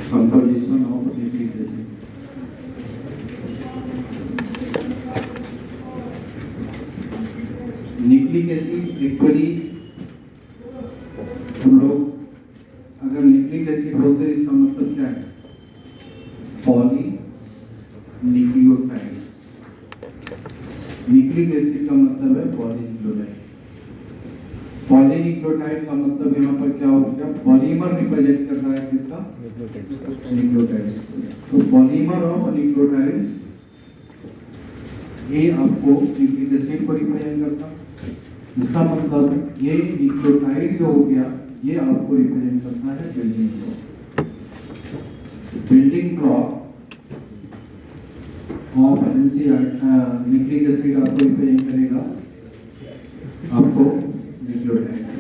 Composition of nucleic acid. Nucleic acid actually हम लोग अगर न्यूक्लिक एसिड बोलते हैं इसका मतलब क्या है? Poly nucleotide. न्यूक्लिक एसिड का मतलब है पॉलीन्यूक्लियोटाइड। पॉलीन्यूक्लियोटाइड का मतलब यहाँ पर क्या हो गया? पॉलीमर रिप्रेजेंट कर रहा है किसका? न्यूक्लियोटाइड्स। तो पॉलीमर ऑफ न्यूक्लियोटाइड्स ये आपको न्यूक्लिक एसिड को रिप्रेजेंट करता है। इसका मतलब ये न्यूक्लियोटाइड जो हो गया ये आपको रिप्रेजेंट करता है building block. Building block of nucleic acid आपको रिप्रेजेंट करेगा आपको न्यूक्लियोटाइड्स।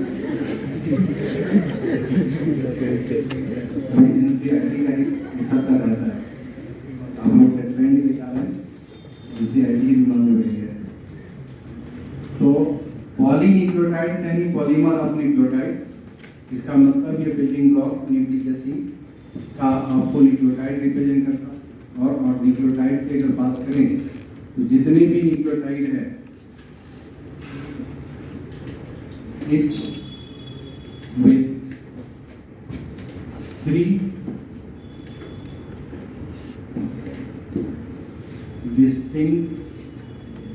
एनसीईआरटी का एक हिस्सा रहता है, आप लोग का ट्रेंड दिखा रहे हैं, एनसीईआरटी दिमाग में बैठ गया। तो पॉलीन्यूक्लियोटाइड्स यानी पॉलीमर ऑफ न्यूक्लियोटाइड्स, इसका मतलब ये बिल्डिंग ब्लॉक न्यूक्लिक एसिड का आपको न्यूक्लियोटाइड रिप्रेजेंट करता। और न्यूक्लियोटाइड की अगर बात करें तो जितने भी न्यूक्लियोटाइड है each with 3 distinct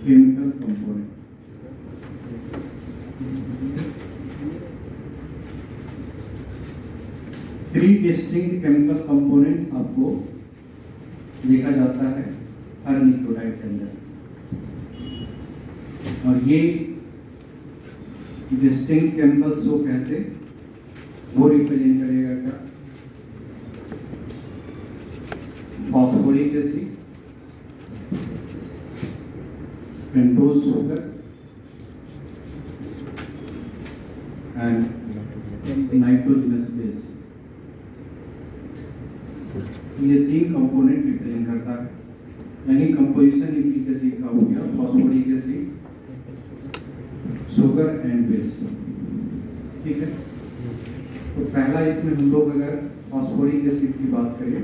chemical components. Three distinct chemical components आपको देखा जाता है हर न्यूक्लियोटाइड के अंदर, और ये डिस्टिंक्ट केमिकल्स जो कहते वो रिप्रेजेंट करेगा क्या? Phosphoric acid, pentose sugar and nitrogenous base. ये 3 कंपोनेंट रिप्रेजेंट करता है, यानी कंपोजिशन न्यूक्लिक एसिड का हो गया phosphoric acid, sugar and base. ठीक है, तो पहला इसमें हम लोग अगर फॉस्फोरिक एसिड की बात करें,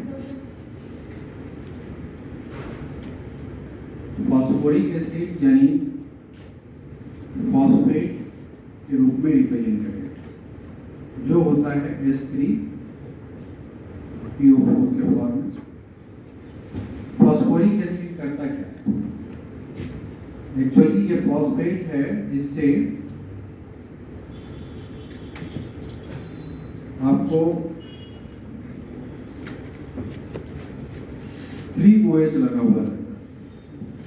फॉस्फोरिक एसिड यानी फॉस्फेट के रूप में रिप्रेजेंट करेगा, जो होता है H3PO4 के फॉर्म में। फॉस्फोरिक एसिड करता क्या है? एक्चुअली ये फॉस्फेट है जिससे आपको 3 OH लगा हुआ है।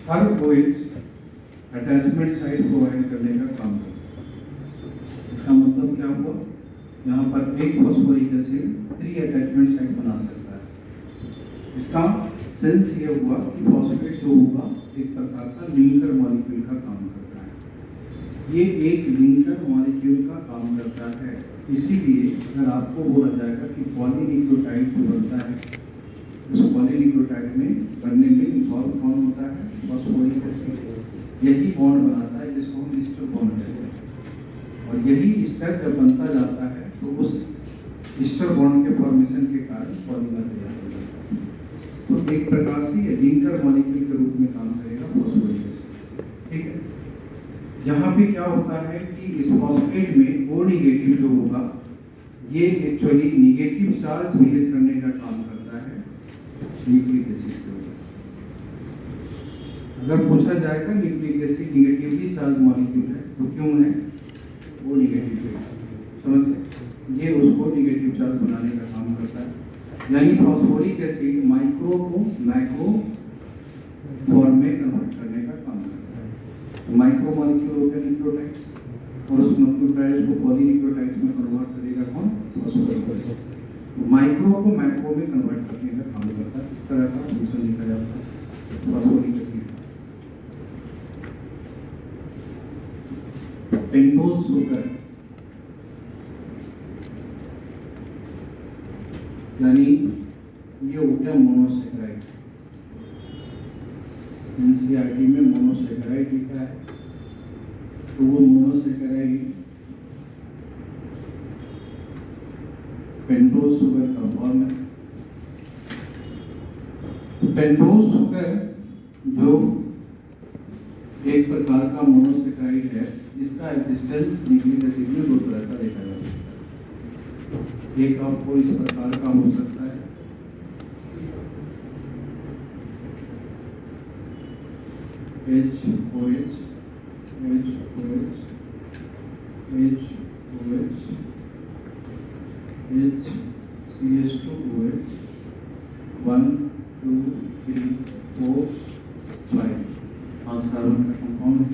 हर OH अटैचमेंट साइट प्रोवाइड करने का काम करता है। इसका मतलब क्या हुआ? यहाँ पर एक फॉस्फोरिक एसिड 3 अटैचमेंट साइट बना सकता है। इसका सेंस ये हुआ कि फॉस्फेट जो होगा एक प्रकार का लिंकर मॉलिक्यूल का काम करता है। ये एक लिंकर मॉलिक्यूल का काम करता है। इसीलिए अगर आपको बोला जाएगा कि पॉलीन्यूक्लियोटाइड जो बनता है, उस पॉलीन्यूक्लियोटाइड में बनने में इन्वॉल्व कौन होता है? Phosphoric acid. यही बॉन्ड बनाता है जिसको हम ईस्टर बॉन्ड कहते हैं, और यही ईस्टर जब बनता जाता है तो उस ईस्टर बॉन्ड के फॉर्मेशन के कारण पॉलीमर तैयार हो जाता है। तो एक प्रकार से ये लिंकर मॉलिक्यूल के रूप में काम करेगा फॉस्फोरिक एसिड। ठीक है, यहाँ पे क्या होता है कि इस फॉस्फेट में O निगेटिव जो होगा ये एक्चुअली निगेटिव चार्ज बिहेव करने का काम करता है न्यूक्लिक एसिड के ऊपर। अगर पूछा जाएगा nucleic acid negatively charge molecule है तो क्यों है? वो निगेटिव है, समझ गए? ये उसको निगेटिव चार्ज बनाने का काम करता है। यानी फॉस्फोरिक एसिड माइक्रो को मैक्रो फॉर्म में कन्वर्ट करने का काम करता है। तो माइक्रो मॉलिक्यूल हो गया न्यूक्लियोटाइड्स, और उस न्यूक्लियोटाइड्स को पॉलीन्यूक्लियोटाइड्स में कन्वर्ट करेगा कौन? Phosphoric acid. तो माइक्रो को मैक्रो में कन्वर्ट करने का काम करता है। इस तरह का फंक्शन लिखा जाता है फॉस्फोरिक एसिड। पेंटोज शुगर यानी ये हो गया मोनोसेकेराइड। एनसीईआरटी में मोनोसेकेराइड लिखा है, तो वो मोनोसेकेराइड पेंटोज शुगर का फॉर्म है। पेंटोज शुगर जो एक प्रकार का मोनोसेकेराइड है, इसका एग्जिस्टेंस न्यूक्लिक एसिड में दो तरह का देखा जा सकता है। एक आपको इस प्रकार का हो सकता है, HOH HOH HOH HCH2OH 1 2 3 4 5 5 carbon का कंपाउंड है,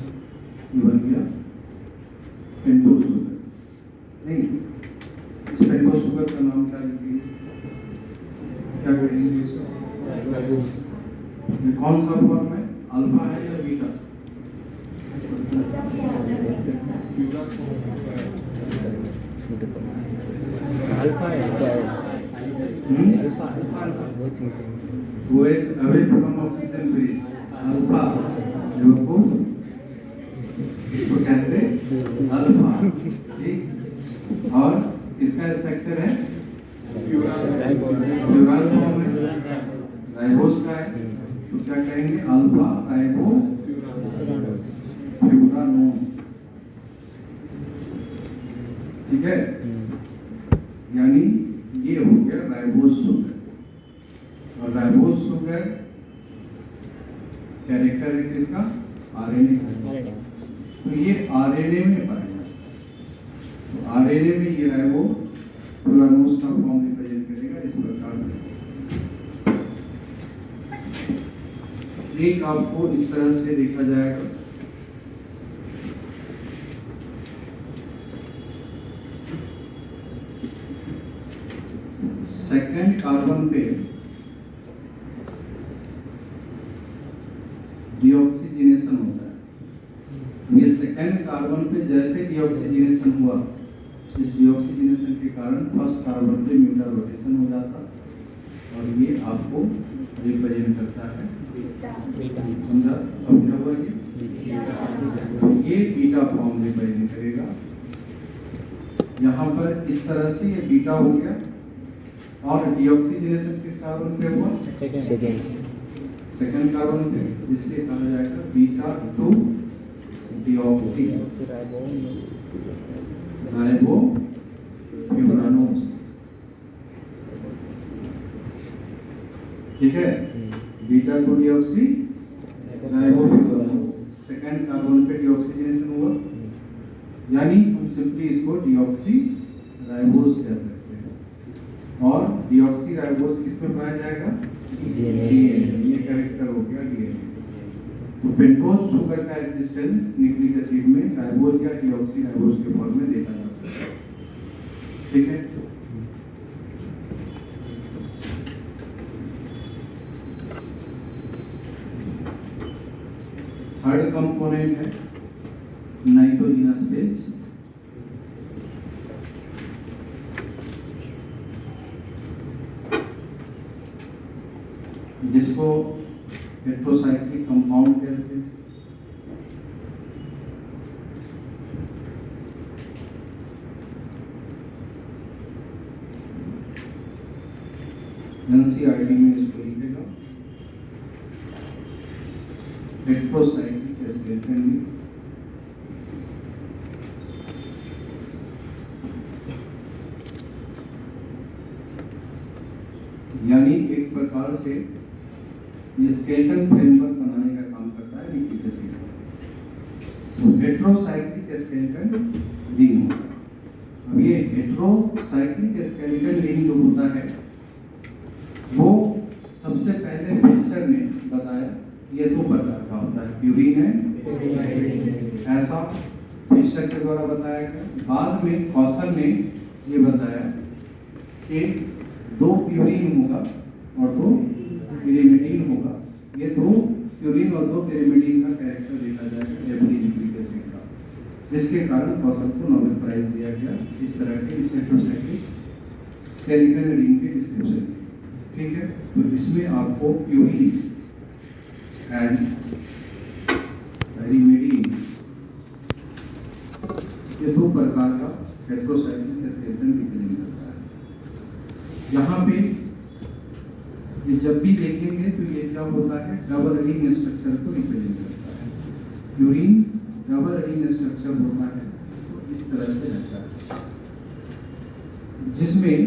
ये बन गया पेंटोज शुगर। नहीं, इस पेंटोज शुगर का नाम क्या लिखेंगे, क्या करेंगे इसको? ये कौन सा फॉर्म है, अल्फा है या बीटा? अल्फा है क्या है? अल्फा वो चीज है। OH away from oxygen bridge, alpha बेवकूफ, इसको कहते हैं अल्फा। ठीक, और इसका स्ट्रक्चर है प्यूराल फॉर्म है, राइबोस का है, तो क्या कहेंगे, अल्फा राइबो फ्यूरानोस। ठीक है, यानी ये हो गया राइबोस शुगर। और राइबोस शुगर कैरेक्टर है किसका, आरएनए का। तो ये आरएनए में पाया जाता है, तो आरएनए में ये राइबो फ्यूरानोस का फॉर्म रिप्रेजेंट करेगा इस प्रकार से। एक आपको इस तरह से देखा जाएगा, सेकेंड कार्बन पे डीऑक्सीजिनेशन होता है। ये सेकेंड कार्बन पे जैसे डीऑक्सीजिनेशन हुआ, इस डीऑक्सीजिनेशन के कारण फर्स्ट कार्बन पे म्यूटा रोटेशन हो जाता, और ये आपको रिप्रेजेंट करता है समझा। अब क्या हुआ, ये बीटा फॉर्म रिप्रेजेंट करेगा। यहाँ पर इस तरह से ये बीटा हो गया, और डीऑक्सीजिनेशन किस कार्बन पे हुआ, सेकेंड कार्बन पे, इसलिए कहा जाएगा बीटा 2 डीऑक्सी राइबो फ्यूरानोस। ठीक है, beta 2 deoxyribofuranose, second carbon पे डीऑक्सीजिनेशन हुआ, यानी हम सिंपली इसको डीऑक्सी राइबोस कह सकते हैं। और डीऑक्सी राइबोस किसमें पाया जाएगा, डीएनए। ये कैरेक्टर हो गया डीएनए। तो पेंटोज शुगर का एग्जिस्टेंस न्यूक्लिक एसिड में राइबोज या डीऑक्सी राइबोज के फॉर्म में देखा जा सकता है। ठीक है, थर्ड कंपोनेंट है नाइट्रोजनस बेस। जिसको हेट्रोसाइक्लिक कंपाउंड कहते हैं। एनसीईआरटी में इसको लिखेगा हेट्रोसाइक्लिक स्केलेटन में। यानी एक प्रकार से ये स्केलेटन फ्रेमवर्क बनाने का काम करता है न्यूक्लिक एसिड। तो हेट्रोसाइक्लिक स्केलेटन रिंग होता है। अब ये हेट्रोसाइक्लिक स्केलेटन रिंग जो होता है, वो सबसे पहले फिशर ने बताया ये दो प्रकार का होता है, प्यूरिन है, ऐसा फिशर के द्वारा बताया गया। बाद में कौशल ने ये बताया कि दो प्यूरिन होगा और दो पिरिमिडीन होगा। ये दो प्यूरिन और दो पिरिमिडीन का कैरेक्टर देखा जाएगा एवरी न्यूक्लिक एसिड का, जिसके कारण कौशल को नोबेल प्राइज दिया गया इस तरह के इस हेट्रोसाइक्लिक स्केलेटन रिंग के डिस्क्रिप्शन में। ठीक है, तो इसमें आपको प्यूरिन एंड पिरिमिडीन ये दो प्रकार का हेटेरोसाइक्लिक स्केलेटन रिप्रेजेंट करता है। यहाँ पे ये जब भी देखेंगे तो ये क्या होता है, डबल रिंग स्ट्रक्चर को रिप्रेजेंट करता है। प्यूरिन डबल रिंग स्ट्रक्चर होता है, तो इस तरह से रहता है, जिसमें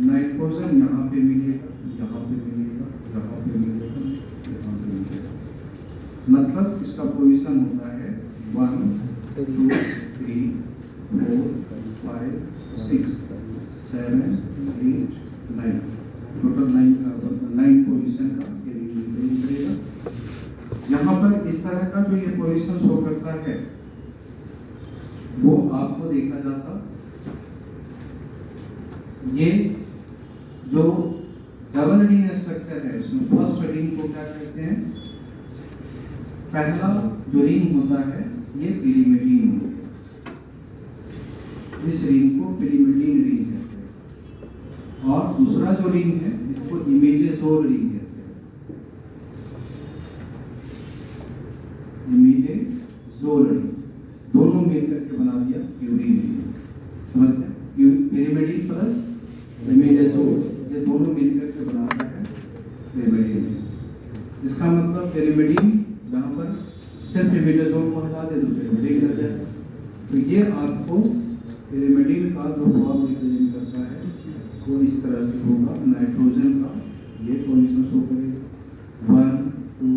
नाइट्रोजन यहाँ पे मिलेगा, यहाँ पे मिलेगा, यहाँ पे मिलेगा, यहाँ पे मिलेगा। मतलब इसका पोजीशन होता है 1 2 3 4 5 6 7 8 9, टोटल 9 पोजीशन का करेगा। यहाँ पर इस तरह का जो ये पोजीशन शो करता है वो आपको देखा जाता, ये जो डबल रिंग स्ट्रक्चर है उसमें फर्स्ट रिंग को क्या कहते हैं, पहला जो रिंग होता है ये पिरिमिडीन हो गया, इस रिंग को पिरिमिडीन रिंग कहते हैं। और दूसरा जो रिंग है इसको इमिडाज़ोल रिंग कहते हैं, इमिडाज़ोल रिंग, दोनों मिलकर के बना दिया प्यूरिन रिंग। समझ गए, पिरिमिडीन प्लस इमिडाज़ोल ये दोनों मिलकर के बनाता है पिरिमिडीन रिंग। इसका मतलब पिरिमिडीन यहाँ पर सिर्फ इमिडाज़ोल को हटा दे तो पिरिमिडीन रह जाए। तो ये आपको पिरिमिडीन का जो फॉर्म रिप्रेजेंट करता है वो इस तरह से होगा, नाइट्रोजन का ये पोजीशन शो करेगा 1 2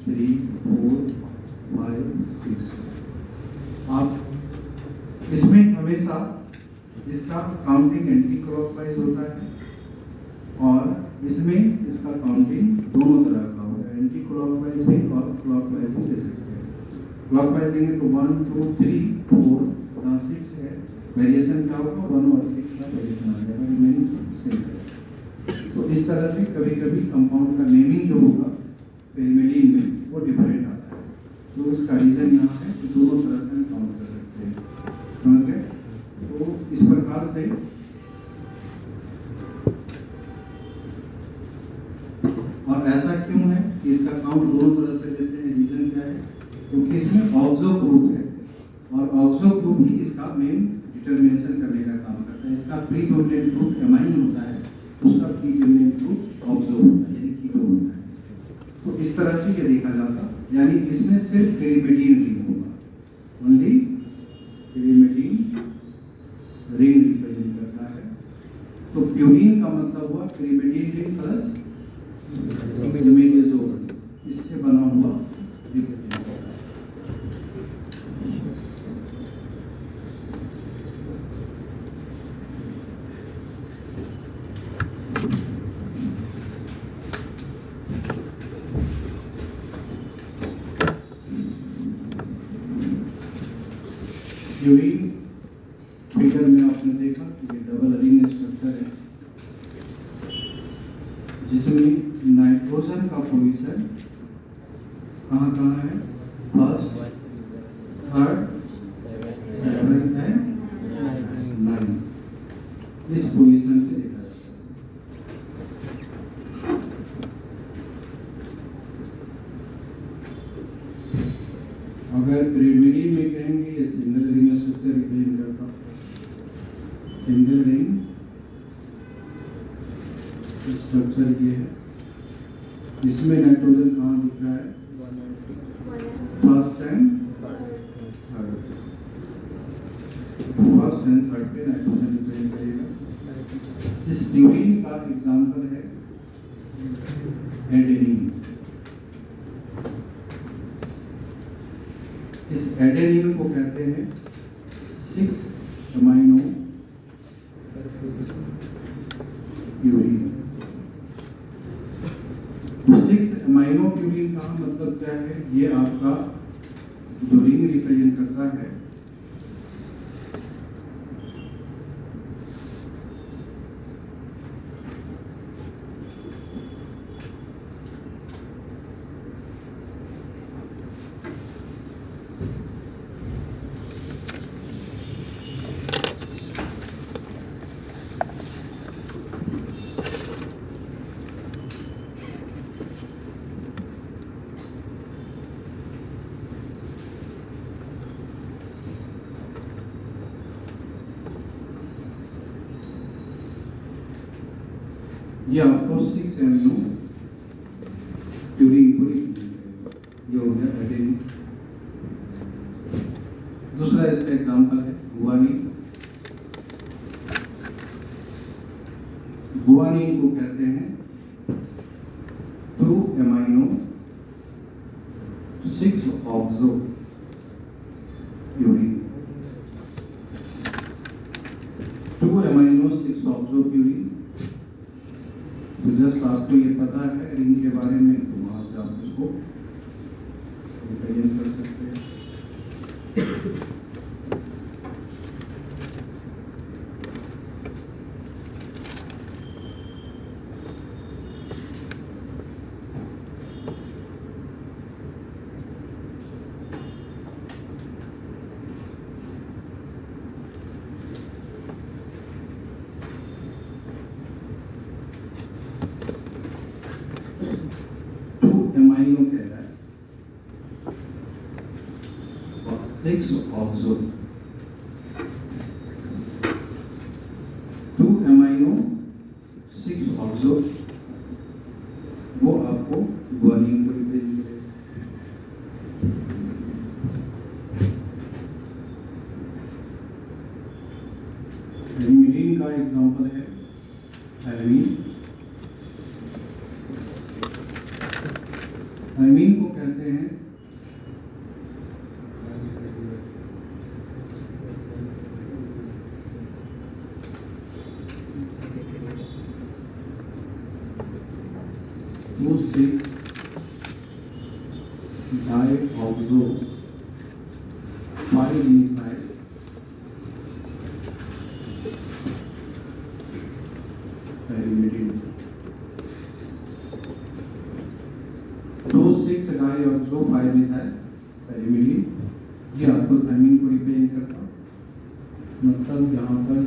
3 4 5 6। आप इसमें हमेशा इसका काउंटिंग एंटी क्लॉकवाइज होता है और इसमें इसका काउंटिंग दोनों तरह का होगा, एंटी क्लॉकवाइज भी और क्लॉकवाइज भी ले सकते हैं। क्लॉकवाइज देंगे तो 1 2 3 4, यहाँ 6 है, वेरिएशन क्या होगा 1 और 6 का वेरिएशन आ जाएगा, रिमेनिंग सब सेम है। तो इस तरह से कभी कभी कंपाउंड का नेमिंग जो होगा पिरिमिडीन में वो डिफरेंट आता है, तो इसका रीजन यहाँ है कि दोनों तरह से हम काउंट कर सकते हैं। समझ गए, तो इस प्रकार से और ऐसा क्यों है कि इसका काउंट दोनों तरह से लेते हैं, रीजन क्या है, क्योंकि इसमें ऑक्सो ग्रुप है और ऑक्सो ग्रुप ही इसका मेन डिटरमिनेशन करने का काम करता है। इसका प्रीडोमिनेंट ग्रुप एमाइन होता है, उसका प्रीडोमिनेंट ग्रुप ऑक्सो होता है यानी कीटो होता है। तो इस तरह से ये देखा जाता, यानी इसमें सिर्फ पिरिमिडीन रिंग होगा, ओनली पिरिमिडीन रिंग रिप्रेजेंट करता है। तो प्यूरिन का मतलब हुआ पिरिमिडीन रिंग प्लस इमिडाज़ोल, इससे बना हुआ रिप्रेजेंट करता है। प्यूरिन फिगर में आपने देखा कि ये डबल रिंग स्ट्रक्चर है जिसमें नाइट्रोजन का पोजीशन कहाँ कहाँ है, फर्स्ट थर्ड 7 है 9, इस पोजीशन से देखा जाता है। अगर पिरिमिडीन में कहेंगे ये सिंगल रिंग स्ट्रक्चर रिप्रेजेंट करता, सिंगल रिंग स्ट्रक्चर ये है, इसमें नाइट्रोजन कहाँ दिख रहा है, first and third, first and third पे नाइट्रोजन रिप्रेजेंट करेगा। इस प्यूरिन का एग्जांपल है एडेनिन। इस एडेनिन को कहते हैं 6 अमाइनो प्यूरिन। 6 अमाइनो प्यूरिन का मतलब क्या है, ये आपका जो रिंग रिप्रेजेंट करता है ये आपको 6 एमिनो प्यूरिन को ये हो गया एडेनिन। दूसरा इसका एग्जांपल है गुआनिन। गुआनिन को कहते हैं 2 amino 6 oxo purine. 2 amino 6 oxo purine. तो जस्ट आपको ये पता है रिंग के बारे में, तो वहां से आप इसको रिप्रेजेंट कर सकते हैं। एमाइनो कह रहा है और 6 ऑक्सो। 2 एमाइनो 6 ऑक्सो वो आपको गुआनिन को रिप्रेजेंट करेगा। एमिलीन का एग्जांपल है थायमीन। थायमीन को कहते हैं 2,6 डाइऑक्सो 5-methyl pyrimidine। 2,6 डाइऑक्सो 5-methyl pyrimidine। ये आपको थायमीन को रिप्रेजेंट करता, मतलब यहाँ पर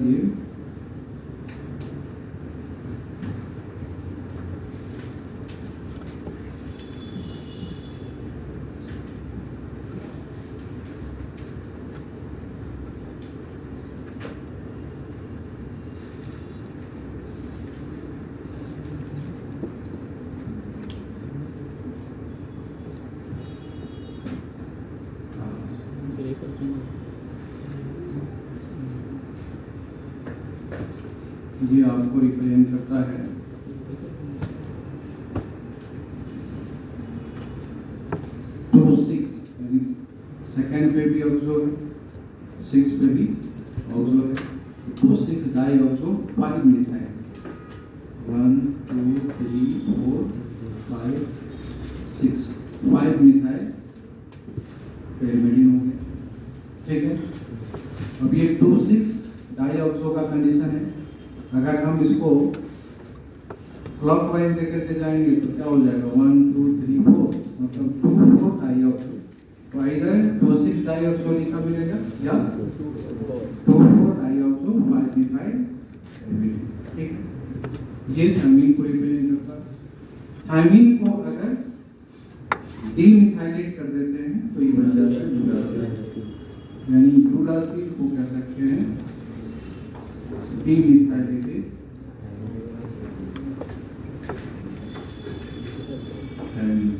ये आपको रिप्रेजेंट करता है 2,6 यानी सेकेंड पे भी ऑक्सो है, 6 पे भी ऑक्सो है। 2,6 डाइऑक्सो 5-methyl 1 2 3 4 5 6 5-methyl pyrimidine हो गया। ठीक है, अब ये 2,6 डाइऑक्सो का कंडीशन है। अगर हम इसको क्लॉकवाइज लेकर के जाएंगे तो क्या हो जाएगा 1 2 3 4 मतलब 2,4 डाइऑक्सो। तो इधर 2,6 डाइऑक्सो लिखा मिलेगा या 2,4 डाइऑक्सो 5-methyl pyrimidine। ठीक है, ये थायमीन को रिप्रेजेंट करता है। थायमीन को अगर डीमिथाइलेट कर देते हैं तो ये बन जाता है यूरासिल, यानी यूरासिल को कह सकते हैं डीमिथाइलेटेड थायमीन।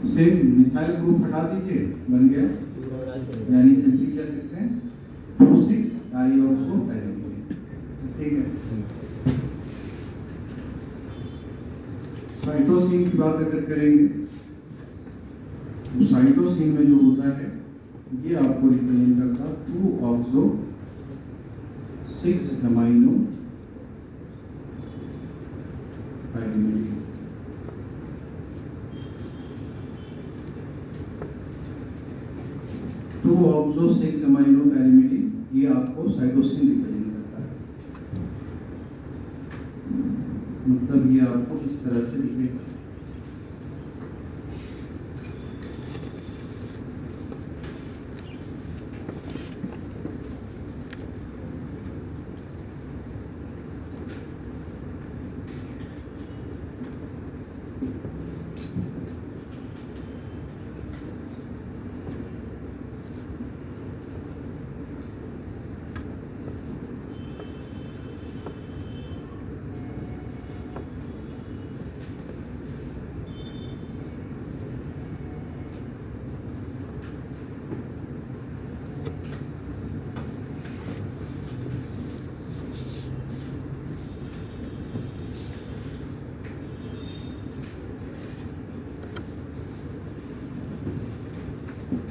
सेम मिथाइल ग्रुप हटा दीजिए, बन गया, यानी सिंपली कह सकते हैं 2,6 डाइऑक्सो pyrimidine। ठीक है, साइटोसिन की बात अगर करेंगे तो साइटोसिन में जो होता है ये आपको रिप्रेजेंट करता 2 oxo 6 amino pyrimidine। 2 oxo 6 amino pyrimidine ये आपको साइटोसिन रिप्रेजेंट करता है, मतलब ये आपको इस तरह से दिखेगा।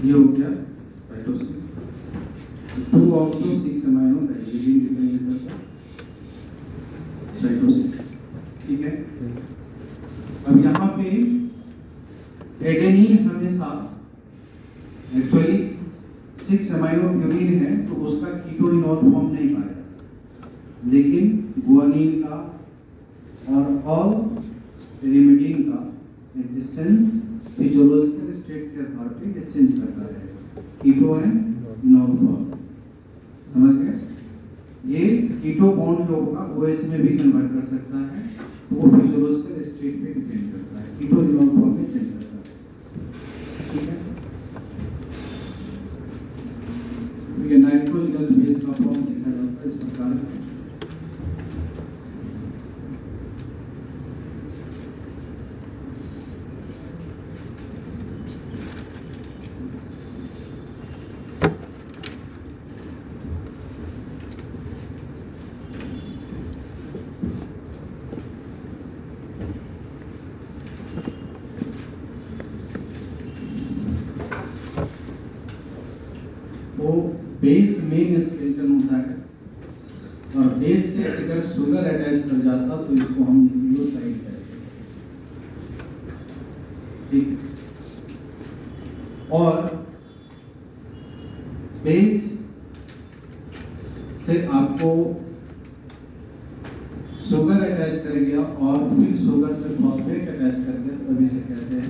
ये हो गया cytosine. 2 oxo 6 amino adenine dependent होता है साइटोसिन, ठीक है। अब यहाँ पे एडेनिन हमेशा एक्चुअली 6 अमाइनो प्यूरिन है तो उसका कीटोइनॉल फॉर्म नहीं पाया, लेकिन गुआनिन का और ऑल pyrimidine का एग्जिस्टेंस फिजियोलॉजिकल स्टेट के आधार पे ये चेंज करता रहेगा, कीटो एंड नॉन बॉन्ड, समझ गए। ये कीटो बॉन्ड जो होगा OH में भी कन्वर्ट कर सकता है, तो वो फिजियोलॉजिकल स्टेट पे डिपेंड करता है, कीटो नॉन फॉर्म में चेंज करता है, ठीक है। ये नाइट्रोजनस बेस का फॉर्म देखा जाता है इस प्रकार का। तो बेस मेन स्केलेटन होता है, और बेस से अगर शुगर अटैच कर जाता तो इसको हम न्यूक्लियोसाइड कहते हैं, ठीक। और बेस से आपको शुगर अटैच कर गया और फिर शुगर से फॉस्फेट अटैच कर गया, तभी से कहते हैं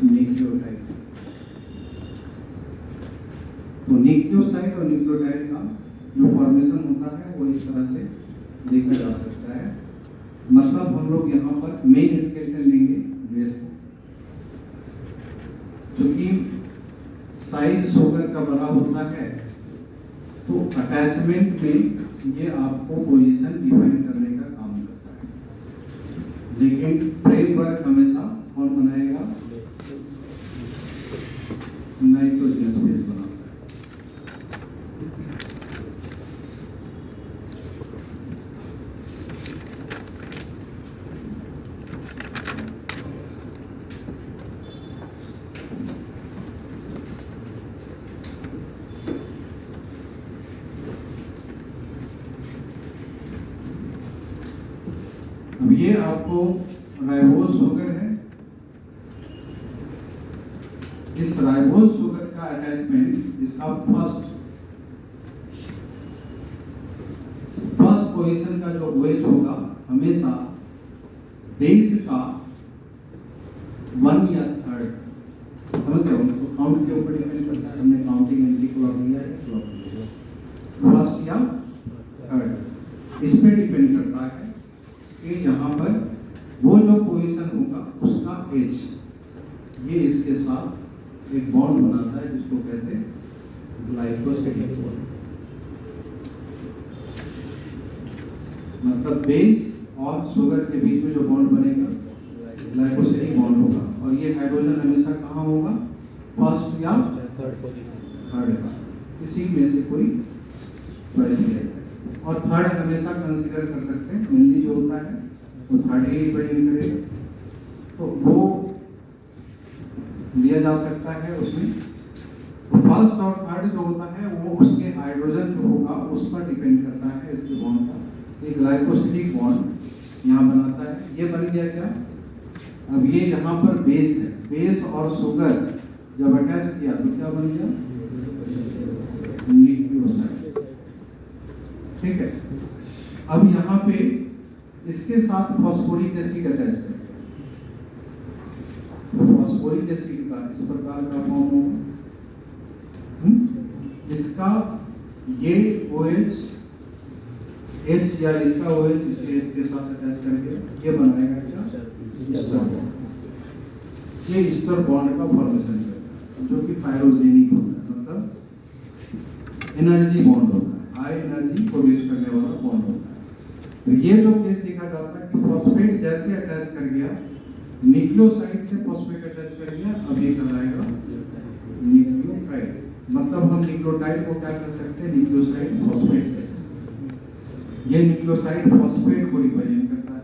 न्यूक्लियोटाइड। तो न्यूक्लियोसाइड और न्यूक्लियोटाइड का जो फॉर्मेशन होता है वो इस तरह से देखा जा सकता है। मतलब हम लोग यहाँ पर मेन स्केलेटन लेंगे बेस को, क्योंकि साइज शुगर का बड़ा होता है तो अटैचमेंट में ये आपको पोजीशन डिफाइन करने का काम करता है, लेकिन फ्रेमवर्क हमेशा कौन बनाएगा, नाइट्रोजनस बेस बनाता है। अब ये आपको राइबोज शुगर है, इस राइबोज शुगर का अटैचमेंट, इसका फर्स्ट पोजीशन का जो OH होगा हमेशा बेस का 1 या 3rd, समझ गए, उनको काउंट के ऊपर डिपेंड करता है, हमने काउंटिंग एंट्री क्लॉक लिया है, क्लॉक लिया, फर्स्ट या 3rd, इस पे डिपेंड करता है कि यहाँ पर वो जो पोजीशन होगा उसका H ये इसके साथ एक बॉन्ड बनाता है जिसको कहते हैं ग्लाइकोसिडिक बॉन्ड। मतलब बेस और शुगर के बीच में जो बॉन्ड बनेगा ग्लाइकोसिडिक बॉन्ड होगा, और ये हाइड्रोजन हमेशा कहाँ होगा, फर्स्ट या 3rd का, किसी में से कोई चॉइस लिया जाए। और 3rd हमेशा कंसीडर कर सकते हैं, मेनली जो होता है वो 3rd ही रिप्रेजेंट करेगा, तो वो लिया जा सकता है उसमें। तो फर्स्ट और 3rd जो होता है वो उसके हाइड्रोजन जो होगा उस पर डिपेंड करता है इसके बॉन्ड का। एक ग्लाइकोसिडिक बॉन्ड यहाँ बनाता है, ये बन गया क्या, अब ये यहाँ पर बेस है, बेस और शुगर जब अटैच किया तो क्या बन गया, न्यूक्लियोसाइड, ठीक है। अब यहाँ पे इसके साथ फॉस्फोरिक एसिड अटैच करते हैं, तो फॉस्फोरिक एसिड का इस प्रकार का फॉर्म होगा, इसका ये OH H या इसका OH इसके H के साथ अटैच करके ये बनाएगा क्या, ईस्टर बॉन्ड। ये ईस्टर बॉन्ड का फॉर्मेशन करता है जो कि पायरोजेनिक होता है, मतलब एनर्जी बॉन्ड होता है, हाई एनर्जी प्रोड्यूस करने वाला बॉन्ड होता है। तो ये जो केस देखा जाता है कि फॉस्फेट जैसे अटैच कर गया, न्यूक्लियोसाइड से फॉस्फेट अटैच कर गया, अब ये कहलाएगा न्यूक्लियोटाइड। मतलब हम न्यूक्लियोटाइड को क्या कर सकते हैं, न्यूक्लियोसाइड फॉस्फेट कह सकते हैं। ये न्यूक्लियोसाइड फॉस्फेट को रिप्रेजेंट करता है।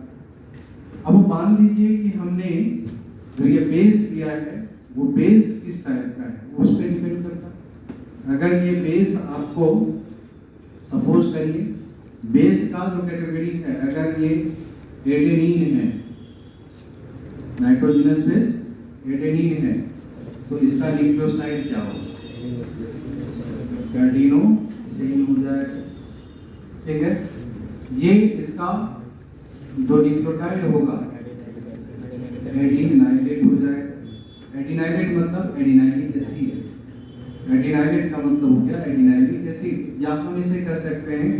अब मान लीजिए कि हमने जो ये बेस लिया है वो बेस किस टाइप का है उस पर डिपेंड करता है। अगर ये बेस आपको सपोज करिए बेस का जो कैटेगरी है, अगर ये एडेनिन है, नाइट्रोजनस बेस एडेनिन है, तो इसका न्यूक्लियोसाइड क्या होगा? एडिनोसिन हो जाएगा। ठीक है, ये इसका जो न्यूक्लियोटाइड होगा एडिनाइलेट हो जाएगा। एडिनाइलेट मतलब एडिनाइलिक एसिड। एडिनाइलेट का मतलब हो गया एडिनाइलिक एसिड, या हम इसे कह सकते हैं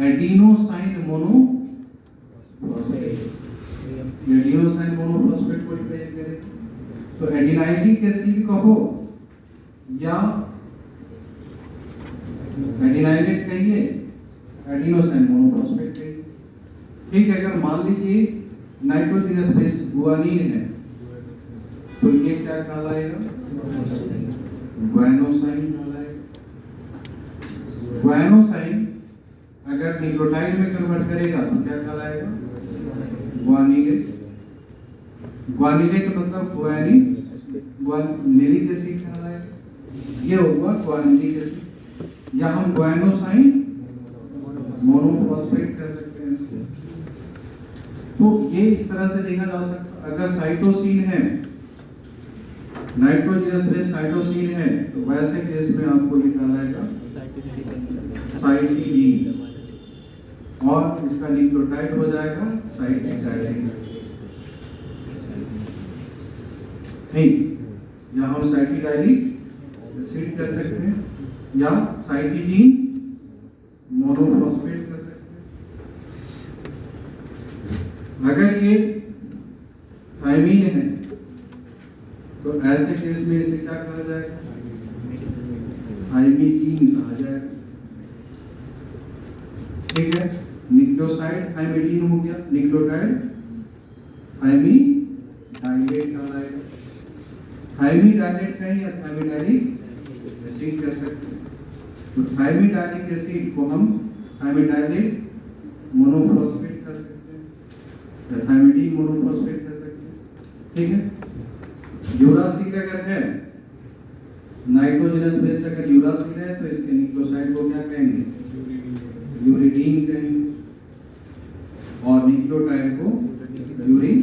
एडिनोसाइन मोनोफॉस्फेट। एडिनोसाइन मोनोफॉस्फेट को रिप्रेजेंट करेगा। तो एडिनाइलिक एसिड कहो या एडिनाइलेट कहिए, एडिनोसाइन मोनोफॉस्फेट कहिए। ठीक है, अगर मान लीजिए नाइट्रोजनस बेस गुआनिन है, तो ये क्या कहलाएगा? ग्वानोसाइन कहलाएगा। ग्वानोसाइन अगर न्यूक्लियोटाइड में कन्वर्ट करेगा तो क्या कहलाएगा? ग्वानिलेट। ग्वानिलेट मतलब ग्वानिलिक एसिड कहलाएगा। ये होगा ग्वानिलिक एसिड, या हम ग्वानोसाइन मोनोफॉस्फेट कह सकते हैं इसको। तो ये इस तरह से देखा जा सकता है। अगर साइटोसिन है, नाइट्रोजनस बेस साइटोसिन है, तो वैसे केस में आपको ये कहलाएगा साइटिडीन, और इसका न्यूक्लियोटाइड हो जाएगा साइटिडाइलिन। ठीक, या हम साइटिडाइलिक एसिड कह सकते हैं, या साइटिडीन मोनोफॉस्फेट कर सकते हैं। अगर ये थायमीन है, तो ऐसे केस में इसे क्या कहा जाएगा? थायमिडीन कहा जाएगा। ठीक है, न्यूक्लियोसाइड थायमिडीन हो गया, न्यूक्लियोटाइड थायमिडाइलेट कहलाएगा। थायमिडाइलेट कहें या थायमिडाइलिक एसिड कह सकते हैं। तो थायमिडाइलिक एसिड को हम थायमिडाइलेट मोनोफॉस्फेट कह सकते हैं, या थायमिडीन मोनोफॉस्फेट कह सकते हैं। ठीक है, यूरासिल अगर है, नाइट्रोजनस बेस अगर यूरासिल है, तो इसके न्यूक्लियोसाइड को क्या कहेंगे? यूरिडीन कहेंगे, और न्यूक्लियोटाइड को यूरिन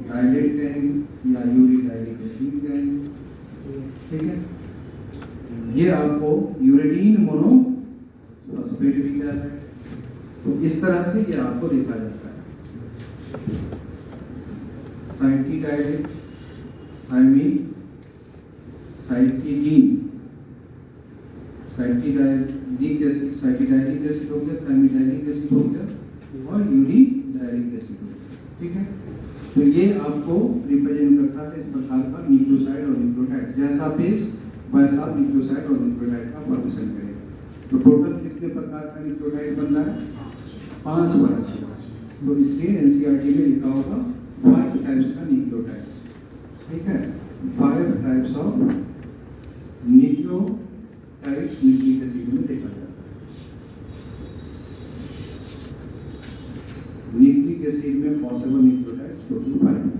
डाइलेट कहेंगे या यूरिडाइलिक एसिड कहेंगे। ठीक है, ये आपको यूरिडीन मोनोफॉस्फेट भी कहता है। तो इस तरह से ये आपको देखा जाता है। Cytidylic thymine, cytidine, cytidylic acid, cytidylic acid हो गया, थायमिडाइलिक एसिड हो गया, और यूरिडाइलिक एसिड हो गया। ठीक है, तो ये आपको रिप्रेजेंट करता है इस प्रकार का न्यूक्लियोसाइड और न्यूक्लियोटाइड। जैसा बेस वैसा न्यूक्लियोसाइड और न्यूक्लियोटाइड का फॉर्मेशन करेगा। तो टोटल कितने प्रकार का न्यूक्लियोटाइड बन रहा है? 5 बन रहा है। तो इसलिए एनसीईआरटी में लिखा होगा 5 टाइप्स का न्यूक्लियोटाइड्स। ठीक है, 5 types of nucleotides nucleic acid में देखा जाता है। न्यूक्लिक एसिड में पॉसिबल न्यूक्लियोटाइड्स टोटल 5।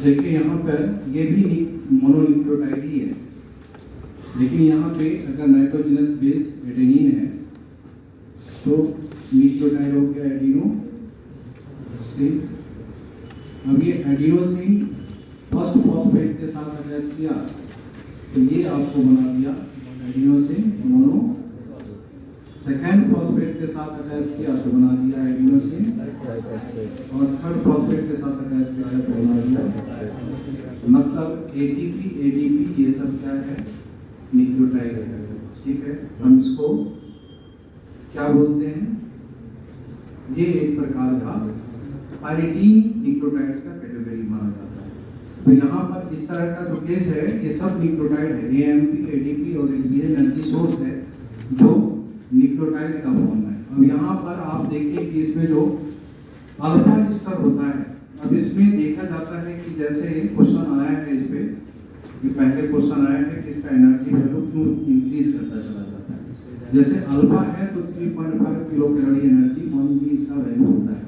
देखिए यहाँ पर ये भी मोनोन्यूक्लियोटाइड ही है, लेकिन यहाँ पे अगर नाइट्रोजनस बेस एडेनिन है तो न्यूक्लियोटाइड हो गया एडिनोसिन। अब ये एडिनोसिन फर्स्ट फॉस्फेट के साथ अटैच किया तो ये आपको बना दिया एडिनोसिन मोनो, सेकेंड फॉस्फेट के साथ अटैच किया तो बना दिया एडिनोसिन, और थर्ड फॉस्फेट के साथ अटैच किया तो बना दिया, मतलब एटीपी एडीपी ये सब क्या है, न्यूक्लियोटाइड है। ठीक है, हम इसको क्या बोलते हैं, ये एक प्रकार का पायरिडीन न्यूक्लियोटाइड्स का कैटेगरी माना जाता है। तो यहाँ पर इस तरह का जो केस है ये सब न्यूक्लियोटाइड है, एएमपी एडीपी और एडीपी एनर्जी सोर्स है जो न्यूक्लियोटाइड का फॉर्म है। अब यहाँ पर आप देखिए कि इसमें जो अल्फा एस्टर होता है, अब इसमें देखा जाता है कि जैसे क्वेश्चन आया है इस पे, कि पहले क्वेश्चन आया है कि इसका एनर्जी वैल्यू क्यों इंक्रीज करता चला जाता है। जैसे अल्फा है तो 3.5 किलो कैलोरी एनर्जी बॉन्ड भी इसका वैल्यू होता है,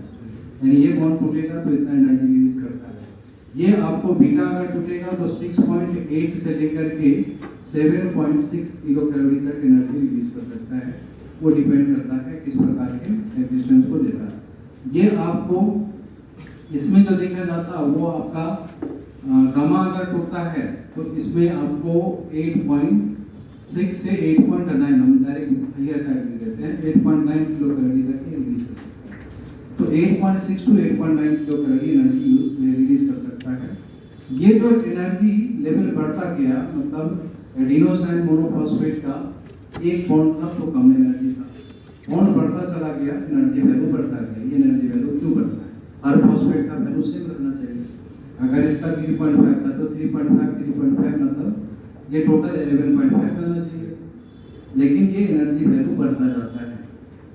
यानी ये बॉन्ड टूटेगा तो इतना एनर्जी रिलीज करता है। ये आपको बीटा अगर टूटेगा तो 6.8 से लेकर के 7.6 किलो कैलोरी तक एनर्जी रिलीज कर सकता है। वो डिपेंड करता है किस प्रकार के एग्जिस्टेंस को देता है। ये आपको इसमें जो देखा जाता है वो आपका गामा अगर टूटता है तो इसमें आपको 8.6 से 8.9, हम डायरेक्ट हायर साइड में देते हैं, 8.9 किलो कैलोरी तक रिलीज कर सकता है। तो 8.6 to 8.9 kilo calorie energy release कर सकता है। ये जो एनर्जी लेवल बढ़ता गया, मतलब एडिनोसाइन मोनोफॉस्फेट का एक बॉन्ड था तो कम एनर्जी था, बॉन्ड बढ़ता चला गया, एनर्जी वैल्यू बढ़ता गया। ये एनर्जी वैल्यू क्यों बढ़ता है, हर फॉस्फेट का वैल्यू सेम रखना चाहिए। अगर इसका 3.5 था तो 3.5 मतलब ये टोटल 11.5 रहना चाहिए, लेकिन ये एनर्जी वैल्यू बढ़ता जाता है।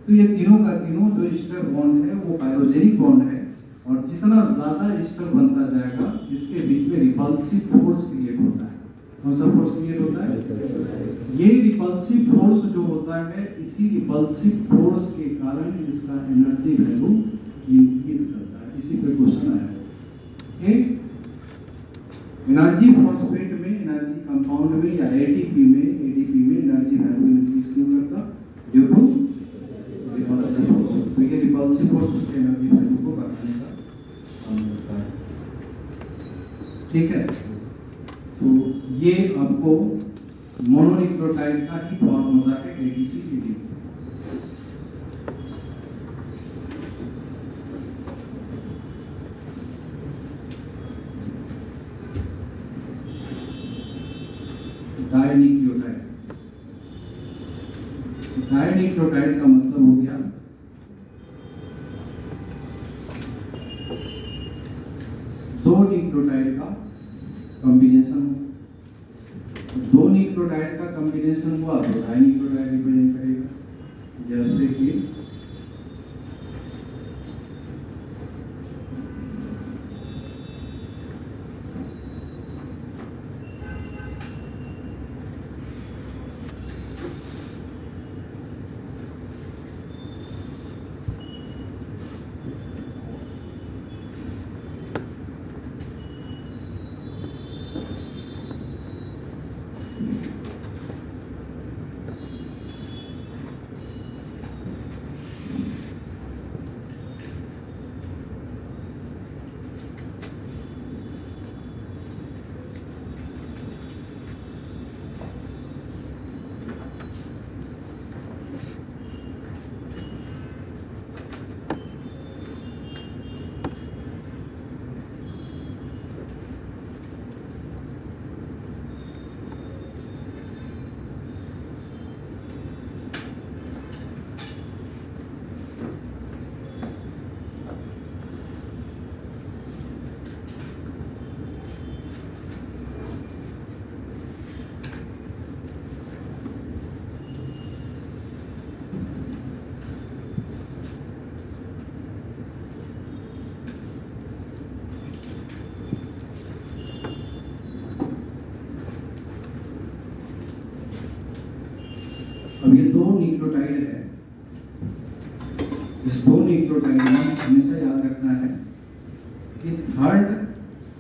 तो ये तीनों का तीनों जो ईस्टर बॉन्ड है वो पायरोजेनिक बॉन्ड है, और जितना ज्यादा ईस्टर बनता जाएगा इसके बीच में रिपल्सिव फोर्स क्रिएट होता है। कौन सा फोर्स क्रिएट होता है, ये रिपल्सिव फोर्स जो होता है, इसी रिपल्सिव फोर्स के कारण इसका एनर्जी वैल्यू इंक्रीज करता है। इसी पे क्वेश्चन आया है एनर्जी फॉस्फेट में, एनर्जी कंपाउंड में या एटीपी में एनर्जी वैल्यू इंक्रीज क्यों करता, ड्यू टू रिपल्सिव फोर्स। तो ये रिपल्सिव फोर्स उसके एनर्जी वैल्यू को बढ़ाने का काम करता है। ठीक है, तो ये आपको मोनोन्यूक्लियोटाइड का ही फॉर्म होता है एटीपी एडीपी। डाइन्यूक्लियोटाइड, डाइन्यूक्लियोटाइड का मतलब हो गया दो न्यूक्लियोटाइड का कॉम्बिनेशन। दो न्यूक्लियोटाइड का कॉम्बिनेशन हुआ तो डाइन्यूक्लियोटाइड रिप्रेजेंट करेगा। जैसे कि अब ये दो न्यूक्लियोटाइड है, इस दो न्यूक्लियोटाइड में हमेशा याद रखना है कि थर्ड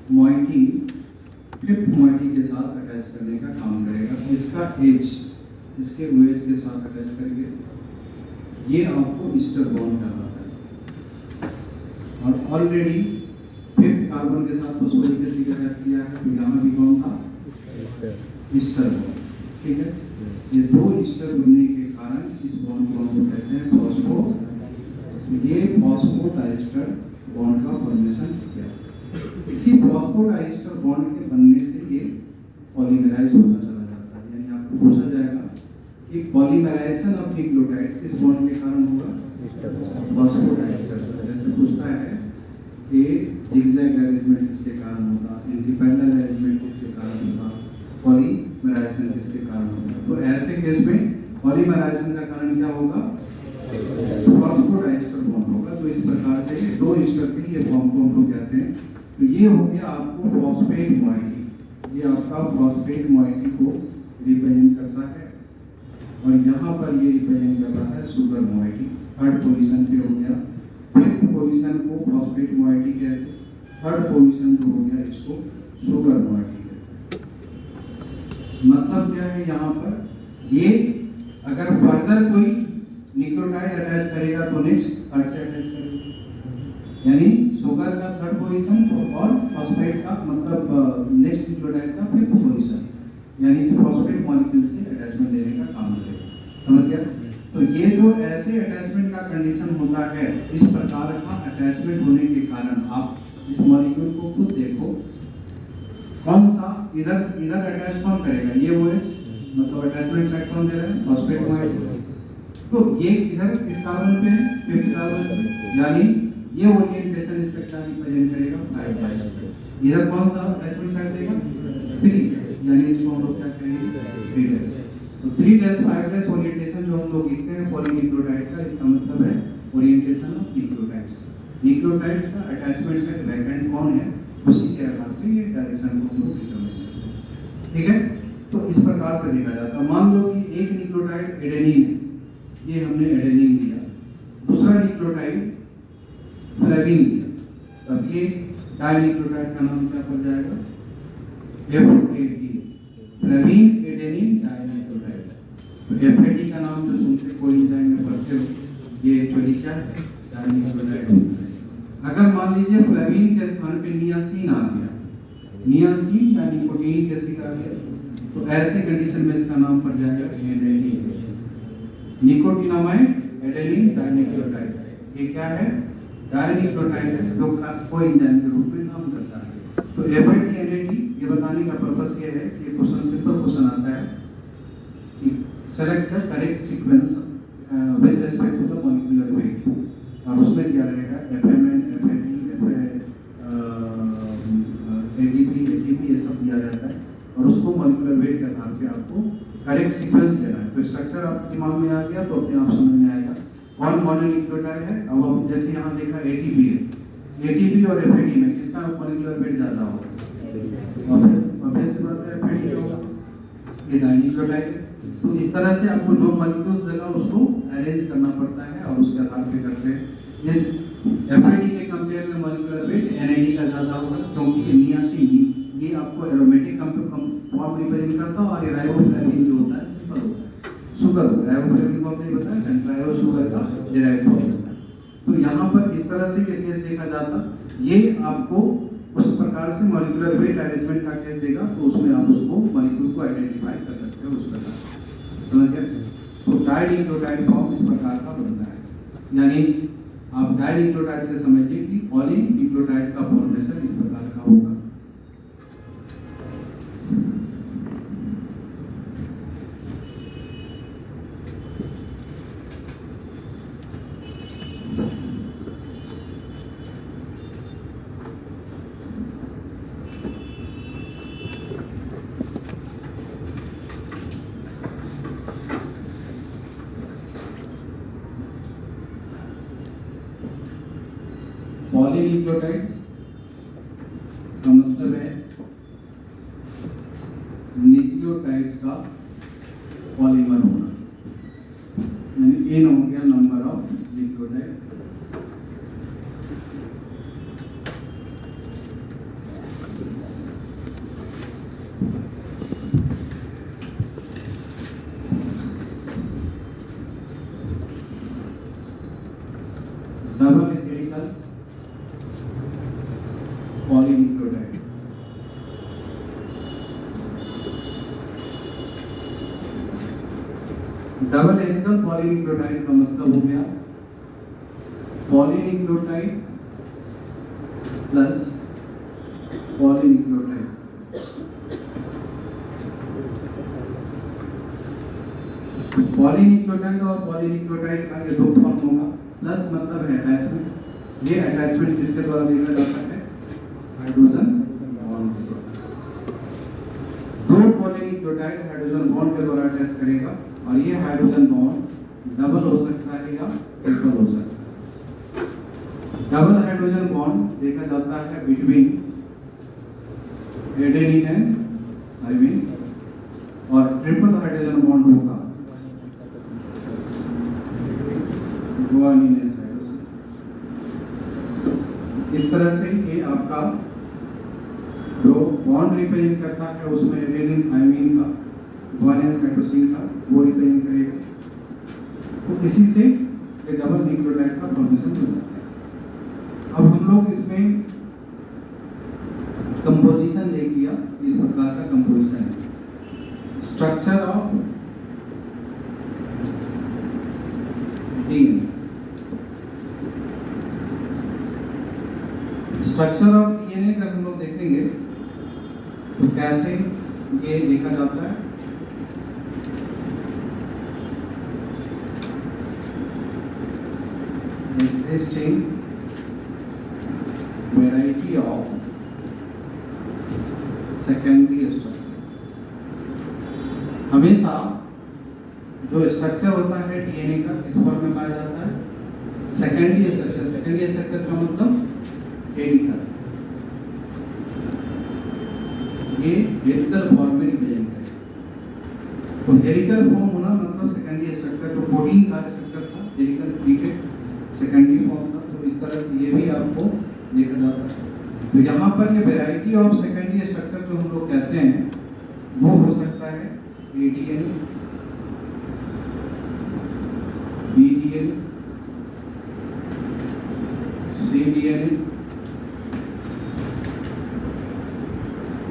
मॉइटी फिफ्थ मॉइटी के साथ अटैच करने का काम करेगा। इसका एज इसके OH के साथ अटैच करके ये आपको ईस्टर बॉन्ड कहलाता है। और ऑलरेडी फिफ्थ कार्बन के साथ फॉस्फोरिक एसिड अटैच किया है, तो यहाँ भी कौन था? Ester bond. ठीक है, ये दो ईस्टर बनने के कारण इस बॉन्ड को हम कहते हैं फॉस्फो। ये फॉस्फोडाइस्टर बॉन्ड का फॉर्मेशन किया। इसी फॉस्फोडाइस्टर बॉन्ड के बनने से ये पॉलीमराइज होता चला जाता है। यानी आपको पूछा जाएगा कि पॉलीमराइजेशन ऑफ न्यूक्लियोटाइड्स किस बॉन्ड के कारण होगा? फॉस्फोडाइस्टर से। जैसे पूछता है कि जिगजैग अरेंजमेंट किसके कारण होता, एंटीपैरेलल अरेंजमेंट किसके कारण होता, पॉलीमराइजेशन किसके कारण होगा। तो ऐसे केस में पॉलीमराइजेशन का कारण क्या होगा? फॉस्फोडाइस्टर बॉन्ड होगा। तो इस प्रकार से दो ईस्टर के ये फॉर्म को हम लोग कहते हैं। तो ये हो गया आपको फॉस्फेट मॉइटी। ये आपका फॉस्फेट मॉइटी को रिप्रेजेंट करता है, और यहाँ पर ये रिप्रेजेंट कर रहा है शुगर मॉइटी। थर्ड पोजीशन पे हो गया। फिफ्थ पोजीशन को फॉस्फेट मॉइटी कहते हैं, थर्ड पोजीशन जो हो गया इसको शुगर मॉइटी कहते हैं। मतलब क्या है यहाँ पर, ये अगर फर्दर कोई न्यूक्लियोटाइड अटैच करेगा तो नेक्स्ट थर्ड से अटैच करेगा। यानी शुगर का थर्ड पोजीशन और फॉस्फेट का मतलब नेक्स्ट न्यूक्लियोटाइड का फिफ्थ पोजीशन, यानी कि फॉस्फेट मॉलिक्यूल से अटैचमेंट देने का काम करेगा। समझ गया? तो ये जो ऐसे अटैचमेंट का कंडीशन होता है, इस प्रकार का अटैचमेंट होने के कारण आप इस मॉलिक्यूल को खुद देखो, कौन सा इधर अटैच कौन करेगा? ये OH, मतलब अटैचमेंट साइड कौन दे रहा है? Phosphate molecule. तो ये इधर किस कार्बन पे है? फिफ्थ कार्बन पे। यानी ये ओरिएंटेशन इसका क्या रिप्रेजेंट करेगा? 5'। इधर कौन सा अटैचमेंट साइड देगा? 3। यानी इसको हम लोग क्या कहेंगे? 3'। तो 3' 5' ओरिएंटेशन जो हम लोग लिखते हैं पॉलीन्यूक्लियोटाइड का, इसका मतलब है ओरिएंटेशन ऑफ न्यूक्लियोटाइड्स। न्यूक्लियोटाइड्स का अटैचमेंट साइड वैकेंट कौन है, उसी के आधार पे ये डायरेक्शन को हम लोग डिटरमाइन करते हैं। ठीक है, तो इस प्रकार से देखा जाता है। मान लो कि एक न्यूक्लियोटाइड एडेनिन है, ये हमने एडेनिन लिया, दूसरा न्यूक्लियोटाइड फ्लेविन लिया, तब ये डाइन्यूक्लियोटाइड का नाम क्या पड़ जाएगा? FAD, flavin adenine dinucleotide. तो FAD का नाम जो सुनते कोई एंजाइम में पढ़ते हो, ये एक्चुअली क्या है? डाइन्यूक्लियोटाइड होता है। अगर मान लीजिए फ्लेविन के स्थान पे नियासिन आ गया, नियासिन या निकोटीनिक एसिड आ गया, तो ऐसे कंडीशन में इसका नाम पड़ जाएगा एडेनिन। Nicotinamide adenine dinucleotide. ये क्या है? डाइन्यूक्लियोटाइड है, जो कोएंजाइम के रूप में काम करता है। तो FAD NAD, ये बताने का पर्पस ये है कि क्वेश्चन सिंपल क्वेश्चन आता है कि select the correct sequence with respect to the molecular weight, और उसमें क्या रहेगा? FMN, FAD, ATP ये सब दिया रहता है, और उसको मॉलिक्यूलर वेट के आधार पे आपको करेक्ट सीक्वेंस लेना है। तो स्ट्रक्चर आपके दिमाग में आ गया तो अपने आप समझ में आएगा कौन मोनोन्यूक्लियोटाइड है। अब हम जैसे यहाँ देखा ATP है, ATP और FAD में किसका मॉलिक्यूलर वेट ज्यादा होगा? ऑब्वियस सी बात है FAD का होगा, ये डाइन्यूक्लियोटाइड है। तो इस तरह से आपको जो मॉलिक्यूल्स देगा उसको अरेंज करना पड़ता है, और उसके आधार पे करते हैं। इस FAD के कंपेयर में मॉलिक्यूलर वेट NAD का ज्यादा होगा, क्योंकि ये नियासिन ये आपको एरोमेटिक फॉर्म रिप्रेजेंट करता है, और ये राइबोफ्लेविन जो होता है सिंपल होता है, शुगर होता है। राइबोफ्लेविन को आपने बताया ट्रायो शुगर का डिराइव्ड फॉर्म होता है। तो यहाँ पर इस तरह से ये केस देखा जाता, ये आपको उस प्रकार से मॉलिक्यूलर वेट अरेंजमेंट का केस देगा, तो उसमें आप उसको मॉलिक्यूल को आइडेंटिफाई कर सकते हो उस प्रकार। समझ गए? तो डाइन्यूक्लियोटाइड फॉर्म इस प्रकार का बनता है। यानी आप डाइन्यूक्लियोटाइड से समझिए कि पॉलीन्यूक्लियोटाइड का फॉर्मेशन इस प्रकार का होगा। पॉलीन्यूक्लियोटाइड्स का मतलब है न्यूक्लियोटाइड्स का पॉलीमर होना, यानी n हो गया number of nucleotide. Double helical polynucleotide. Double helical polynucleotide का मतलब हो गया पॉलीन्यूक्लियोटाइड प्लस पॉलीन्यूक्लियोटाइड। पॉलीन्यूक्लियोटाइड और पॉलीन्यूक्लियोटाइड का ये दो फॉर्म होगा। प्लस मतलब है अटैचमेंट। ये अटैचमेंट किसके द्वारा देखा जाता है? हाइड्रोजन बॉन्ड के द्वारा। दो पॉलीन्यूक्लियोटाइड हाइड्रोजन बॉन्ड के द्वारा अटैच करेगा और ये हाइड्रोजन बॉन्ड डबल हो सकता है या ट्रिपल हो सकता है। डबल हाइड्रोजन बॉन्ड देखा जाता है बिटवीन एडेनिन एंड थाइमिन और ट्रिपल हाइड्रोजन बॉन्ड होगा गुआनिन एंड साइटोसिन। इस तरह से ये आपका जो बॉन्ड रिप्रेजेंट करता है उसमें एडेनिन थाइमिन का गुआनिन साइटोसिन का वो रिप्रेजेंट करेगा। तो इसी से ये डबल न्यूक्लियोटाइड का फॉर्मेशन हो जाता है। अब हम लोग इसमें कंपोजिशन देख लिया, इस प्रकार का कंपोजिशन है। Structure of DNA. Structure of DNA का हम लोग देखेंगे तो कैसे ये देखा जाता है। Existing variety of secondary structure। हमेशा जो स्ट्रक्चर होता है डीएनए का किस फॉर्म में पाया जाता है? Secondary structure. सेकेंडरी स्ट्रक्चर का मतलब हेलिकल। ये हेलिकल फॉर्म में रिप्रेजेंट करेगा। तो हेलिकल फॉर्म होना मतलब सेकेंडरी स्ट्रक्चर। जो प्रोटीन का स्ट्रक्चर था हेलिकल रिपीटेड सेकेंडरी फॉर्म था। तो इस तरह से ये भी आपको देखा जाता है। तो यहाँ पर ये वैरायटी ऑफ सेकेंडरी स्ट्रक्चर जो हम लोग कहते हैं वो हो सकता है एडीएनए, बीडीएनए, सीडीएनए,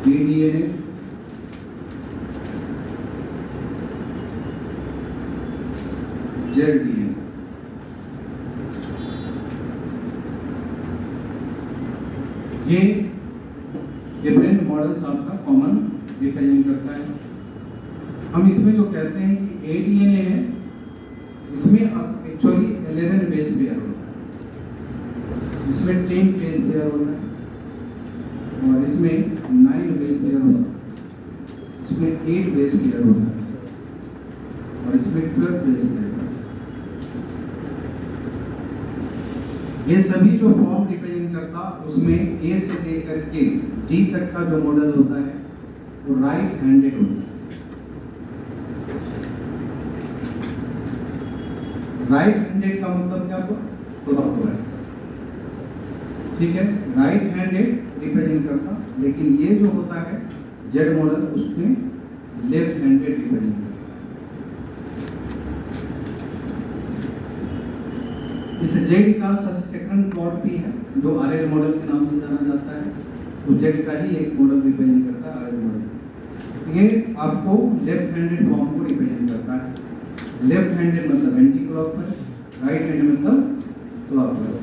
डीडीएनए, जेडीएनए। ये डिफरेंट मॉडल्स आपका कॉमन रिप्रेजेंट करता है। हम इसमें जो कहते हैं कि एडीएनए है, इसमें अब एक्चुअली 11 बेस पेयर होता है, इसमें 10 बेस पेयर होता है और इसमें 9 बेस पेयर होता है, इसमें 8 बेस पेयर होता है और इसमें 12 बेस पेयर होता है। ये सभी जो फॉर्म रिप्रेजेंट करता उसमें ए से लेकर के डी तक का जो मॉडल होता है वो राइट हैंडेड होता है। राइट हैंडेड का मतलब क्या हुआ? क्लॉकवाइज। ठीक है, राइट हैंडेड रिप्रेजेंट करता, लेकिन ये जो होता है जेड मॉडल उसमें लेफ्ट हैंडेड रिप्रेजेंट करता है। इस जेड का सेकंड प्लॉट भी है जो आरएल मॉडल के नाम से जाना जाता है। तो जेड का ही एक मॉडल रिप्रेजेंट करता है आरएल मॉडल। ये आपको लेफ्ट हैंडेड फॉर्म को रिप्रेजेंट करता है। लेफ्ट हैंडेड मतलब एंटी क्लॉकवाइज, राइट हैंड मतलब क्लॉकवाइज।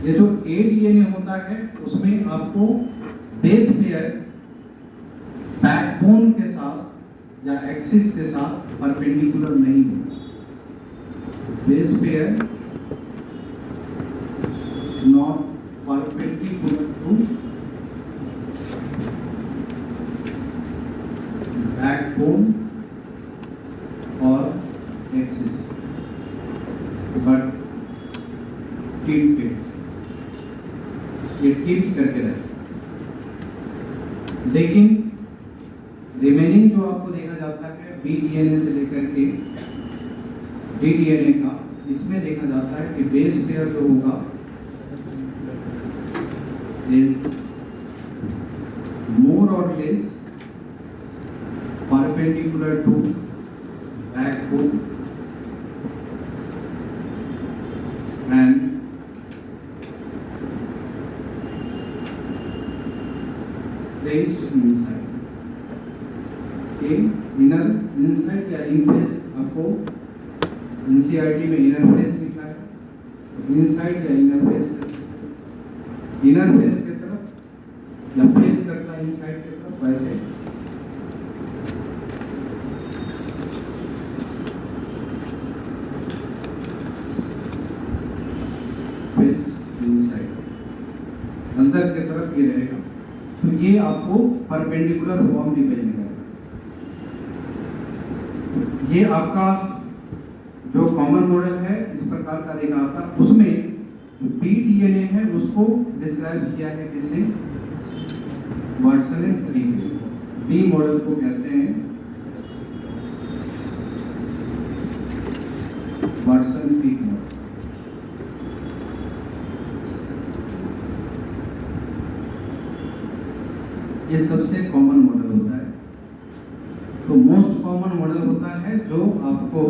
ये जो एडीएनए होता है उसमें आपको बेस पेयर बैकबोन के साथ या एक्सिस के साथ परपेंडिकुलर नहीं होता। Base pair not perpendicular to backbone or axis but tilted, ये टिल्ट करके रहे। लेकिन रिमेनिंग जो आपको देखा जाता है बीडीएनए से लेकर के डीडीएनए का, इसमें देखा जाता है कि बेस पेयर जो होगा is more or less perpendicular to backbone and placed inside. Inner inside या इन फेस, आपको एनसीईआरटी में इनर फेस लिखा है, तो इनसाइड या इनर फेस कर सकते हैं। इनर फेस की तरफ या फेस करता है इनसाइड की तरफ, वैसे फेस इनसाइड, अंदर की तरफ ये रहेगा। तो ये आपको परपेंडिकुलर फॉर्म रिप्रेजेंट करता है। ये आपका जो कॉमन मॉडल है इस प्रकार का देखा था, उसमें जो पी डीएनए है उसको डिस्क्राइब किया है किसने, वाटसन एंड क्रिक ने। डी मॉडल को कहते हैं वाटसन क्रिक मॉडल। ये सबसे कॉमन मॉडल होता है। तो मोस्ट कॉमन मॉडल होता है जो आपको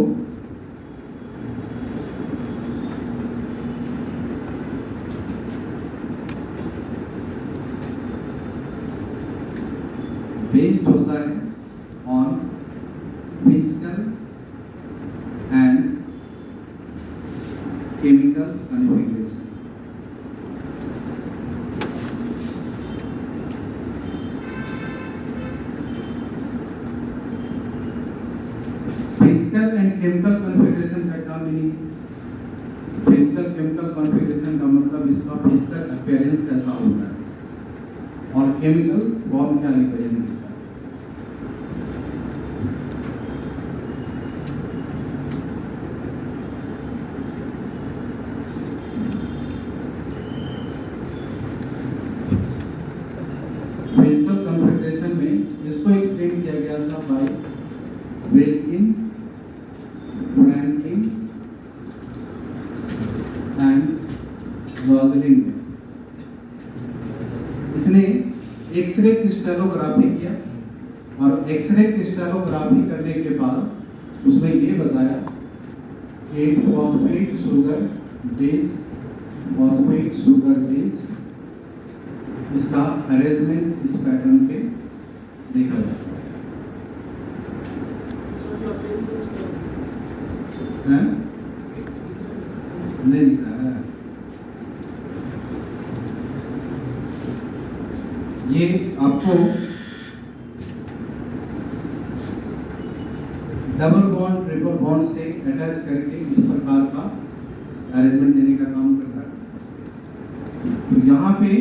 बेस्ड होता है on physical and chemical configuration. Physical and chemical configuration का क्या मीनिंग? फिजिकल केमिकल कॉन्फ़िगरेशन का मतलब इसका फिजिकल अपीयरेंस कैसा होता है और केमिकल फॉर्म क्या रिप्रेजेंट करता है। फिजिकल कॉन्फ़िगरेशन में इसको एक्सप्लेन किया गया था bye welkin, Franklin and Roslin ने। इसने एक्सरे क्रिस्टलोग्राफी किया और एक्सरे क्रिस्टलोग्राफी करने के बाद उसने ये बताया कि phosphate sugar base, phosphate sugar base, इसका अरेंजमेंट इस पैटर्न पे देखा जाता है। नहीं दिख रहा है। ये आपको डबल बॉन्ड ट्रिपल बॉन्ड से अटैच करके इस प्रकार का अरेंजमेंट देने का काम करता है। तो यहाँ पे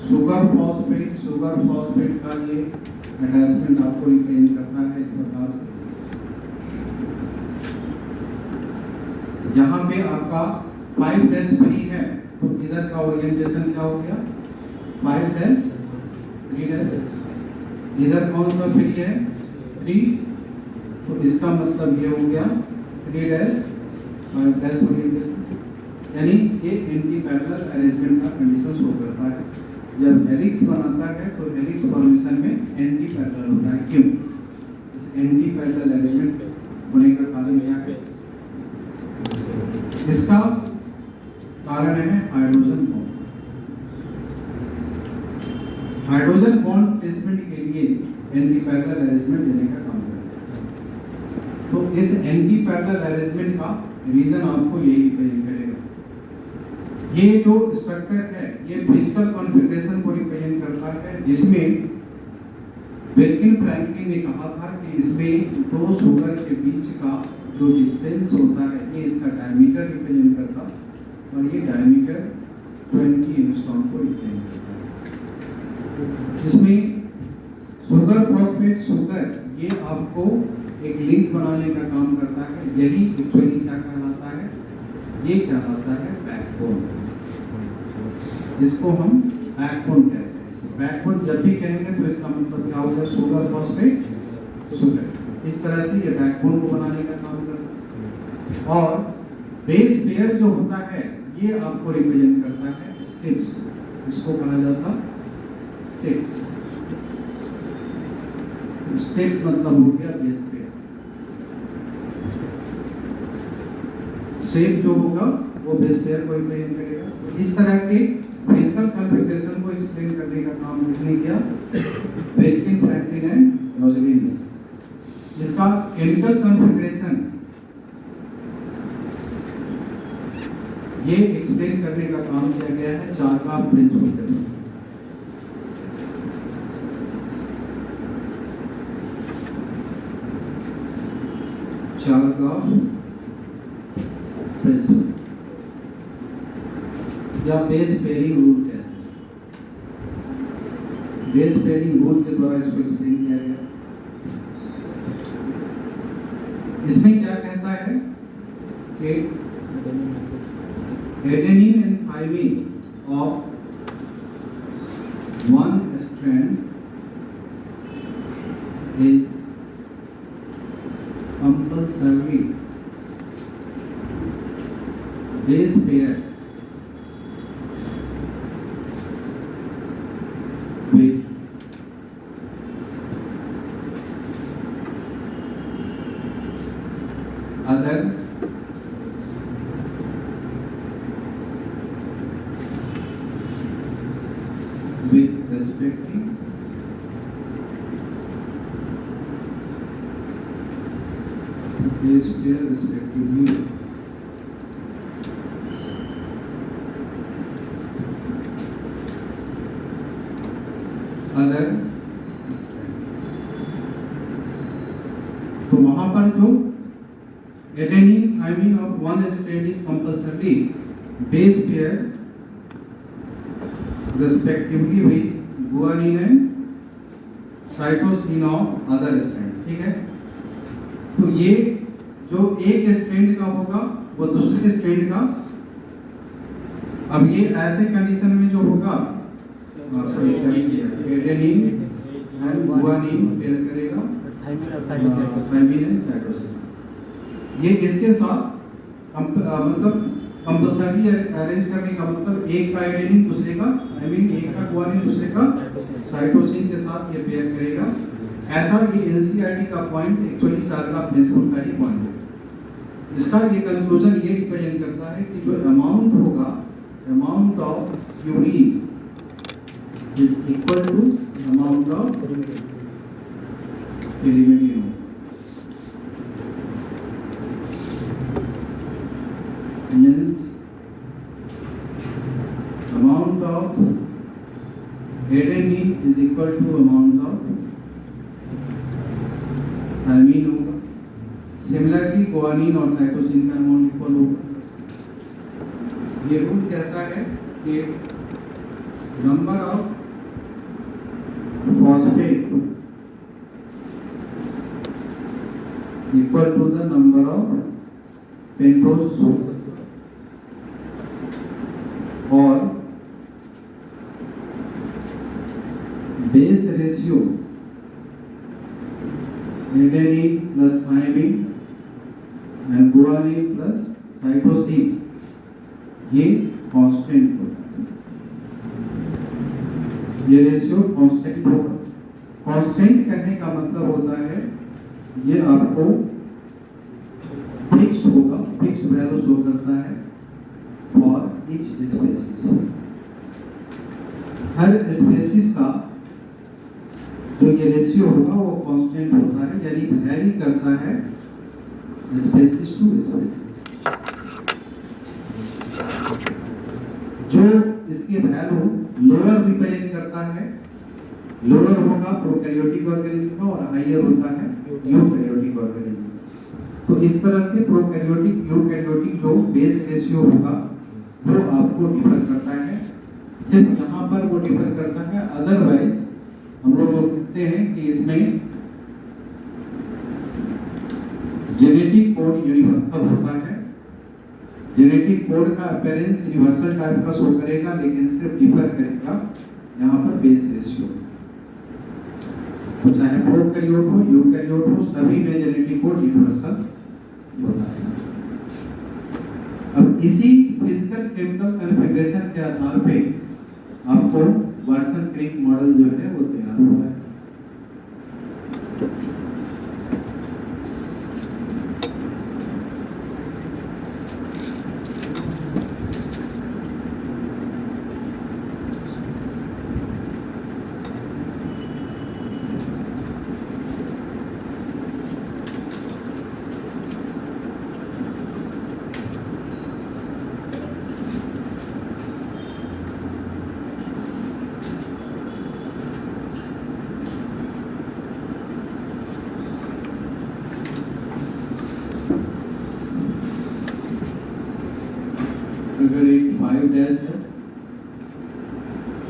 शुगर फॉस्फेट का ये अटैचमेंट आपको रिप्रेजेंट करता है इस प्रकार से। यहाँ पे आपका 5 डैश फ्री है, तो इधर का ओरिएंटेशन क्या हो गया, 5 डैश 3 डैश। इधर कौन सा फ्री है, 3, तो इसका मतलब ये हो गया 3 डैश 5 डैश ओरिएंटेशन। यानी ये एंटी पैरेलल अरेंजमेंट का कंडीशन शो करता है। जब हेलिक्स बनाता है तो हेलिक्स फॉर्मेशन में एंटी पैरेलल होता है। क्यों? इस एंटी पैरेलल अरेंजमेंट होने का कारण क्या है? इसका कारण है hydrogen bond. Hydrogen bond placement के लिए एंटी पैरेलल अरेंजमेंट देने का काम करता है। तो इस एंटी पैरेलल अरेंजमेंट का रीजन आपको यही रिप्रेजेंट करेगा। ये जो स्ट्रक्चर है ये फिजिकल कॉन्फ़िगरेशन को रिप्रेजेंट करता है, जिसमें वेल्किन फ्रैंकलिन ने कहा था कि इसमें दो शुगर के बीच का जो डिस्टेंस होता है ये इसका डायमीटर रिप्रेजेंट करता है और ये डायमीटर 20 एंगस्ट्रॉम को रिप्रेजेंट करता है। इसमें शुगर फॉस्फेट शुगर ये आपको एक लिंक बनाने का काम करता है। यही एक्चुअली क्या कहलाता है, ये कहलाता है बैकबोन। इसको हम बैकबोन कहते हैं। बैकबोन जब भी कहेंगे तो इसका मतलब क्या होगा, शुगर फॉस्फेट शुगर। इस तरह से ये बैकबोन को बनाने का काम करता है। और बेस पेयर जो होता है ये आपको रिप्रेजेंट करता है स्टेप्स। इसको कहा जाता स्टेप्स। स्टेप मतलब हो गया बेस पेयर। स्टेप जो होगा वो बेस पेयर को रिप्रेजेंट करेगा। तो इस तरह के फिजिकल कॉन्फ़िगरेशन को एक्सप्लेन करने का काम किसने किया? वेटकिन, फ्रैंकलिन एंड रोजलिन ने। इसका केमिकल कॉन्फ़िगरेशन ये एक्सप्लेन करने का काम किया गया है चारकॉफ प्रिंसिपल के द्वारा। चारकॉफ प्रिंसिपल या बेस पेयरिंग रूल कहते हैं। बेस पेयरिंग रूल के द्वारा इसको एक्सप्लेन किया गया। इसमें क्या कहता है कि adenine and thymine of one strand is compulsory base pair with other with respective base pair respectively other। तो वहां पर जो adenine thymine of one strand is compulsory base pair respectively with guanine and cytosine of other strand। ठीक है, तो ये जो एक स्ट्रैंड का होगा वो दूसरे स्ट्रैंड का, अब ये ऐसे कंडीशन में जो होगा एडेनिन एंड गुआनिन पेयर करेगा थाइमिन एंड साइटोसिन। ये इसके साथ मतलब कंपल्सरी अरेंज करने का मतलब एक का एडेनिन दूसरे का थाइमिन, एक का गुआनिन दूसरे का साइटोसिन के साथ ये पेयर करेगा। ऐसा ये एनसीईआरटी का पॉइंट एक्चुअली चारकॉफ प्रिंसिपल का ही पॉइंट है। इसका ये कंक्लूजन ये रिप्रेजेंट करता है कि जो अमाउंट होगा, amount of purine is equal to amount of pyrimidine। means amount of adenine is equal to amount of thymine होगा। सिमिलरली गुआनिन और साइटोसिन का अमाउंट इक्वल होगा। ये रूल कहता है कि number of phosphate equal to the number of pentose sugar और base ratio adenine plus thymine and guanine plus cytosine ये कांस्टेंट होता है। ये रेशियो कांस्टेंट होगा। कांस्टेंट कहने का मतलब होता है ये आपको फिक्स्ड होगा, फिक्स्ड वैल्यू शो करता है for each species. Her species का जो ये रेशियो होगा वो कांस्टेंट होता है, यानी वैरी करता है स्पेसीज टू स्पेसीज। जो इसके वैल्यू लोअर रिप्रेजेंट करता है, लोअर होगा प्रोकैरियोटिक ऑर्गेनिज्म का और हायर होता है यूकैरियोटिक ऑर्गेनिज्म। तो इस तरह से प्रोकैरियोटिक यूकैरियोटिक जो बेस रेशियो होगा वो आपको डिफर करता है। सिर्फ यहाँ पर वो डिफर करता है, अदरवाइज हम लोग देखते हैं कि इसमें जेनेटिक कोड यूनिवर्सल होता है। जेनेटिक कोड का अपीयरेंस यूनिवर्सल टाइप का शो करेगा, लेकिन सिर्फ डिफर करेगा यहाँ पर बेस रेशियो। तो चाहे प्रोकैरियोट हो यूकैरियोट हो, सभी में जेनेटिक कोड यूनिवर्सल होता है। अब इसी फिजिकल केमिकल कॉन्फ़िगरेशन के आधार पे आपको वाटसन क्रिक मॉडल जो है वो तैयार हुआ है। अगर एक 5 डैश है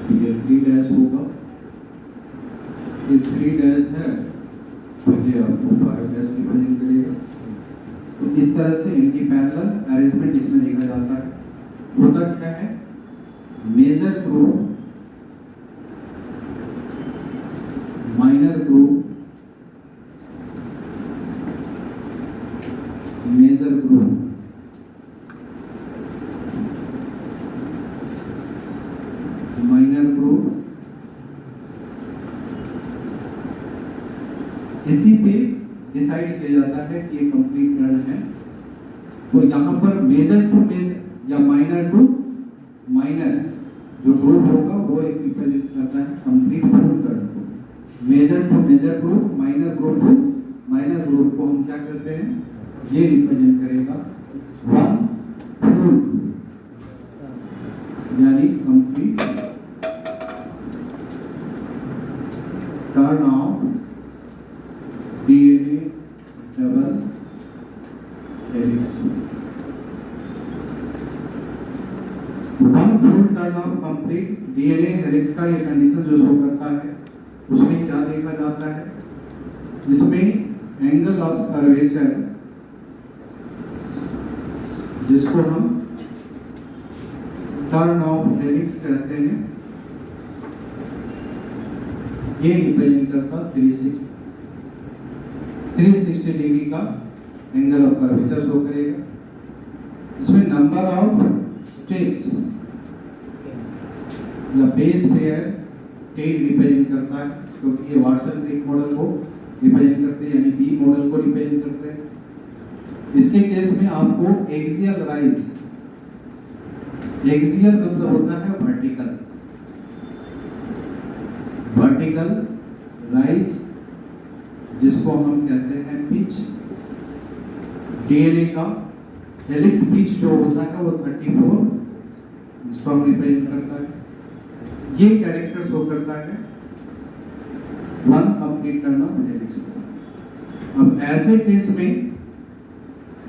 तो ये 3 डैश होगा, ये 3 डैश है तो ये आपको 5 डैश रिप्रेजेंट करेगा। तो इस तरह से इनकी पैरेलल अरेंजमेंट इसमें देखा जाता है। होता क्या है, major group, minor group, major group, minor group, इसी पे डिसाइड किया जाता है कि ये कंप्लीट टर्न है। तो यहाँ पर मेजर टू मेजर या माइनर टू माइनर जो ग्रुप होगा वो एक रिप्रेजेंट करता है कंप्लीट फुल टर्न को। Major to major group, minor group to minor group को हम क्या कहते हैं, ये रिप्रेजेंट करेगा वन फुल यानी complete turn of DNA double helix. One full turn of complete DNA helix का ये कंडीशन जो शो करता है उसमें क्या देखा जाता है, इसमें एंगल ऑफ कर्वेचर जिसको हम टर्न ऑफ हेलिक्स कहते हैं, ये रिप्रेजेंट करता 360 डिग्री का एंगल ऑफ कर्वेचर शो करेगा। इसमें नंबर ऑफ स्टेप्स या बेस पेयर 10 रिप्रेजेंट करता है, क्योंकि ये वाटसन क्रिक मॉडल को रिप्रेजेंट करते हैं, यानी बी मॉडल को रिप्रेजेंट करते हैं। इसके केस में आपको एक्सियल राइज, एक्सियल मतलब होता है वर्टिकल, वर्टिकल राइज जिसको हम कहते हैं पिच। डीएनए का हेलिक्स पिच जो होता है वो 34 जिसको हम रिप्रेजेंट करता है, ये कैरेक्टर शो करता है one complete turn of helix को। अब ऐसे केस में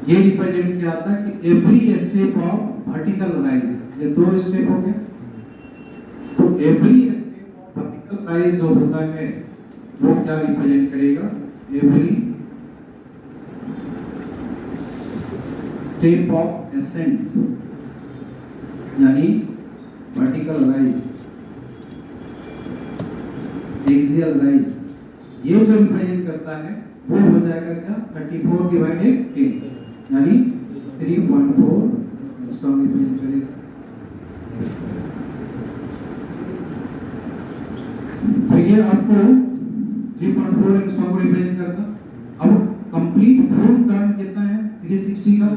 ये रिप्रेजेंट किया जाता है कि every step of vertical rise, ये 2 स्टेप हो गए, तो every step of vertical rise जो होता है वो क्या रिप्रेजेंट करेगा, एवरी स्टेप ऑफ एसेंट यानी वर्टिकल राइज, एक्सियल राइज, ये जो रिप्रेजेंट करता है वो हो जाएगा क्या 34 डिवाइडेड 10 यानी 3.4 इसको हम रिप्रेजेंट करेंगे। तो ये आपको 3.4 इसको हम रिप्रेजेंट करता। अब कंप्लीट फुल टर्न कितना है 360 का,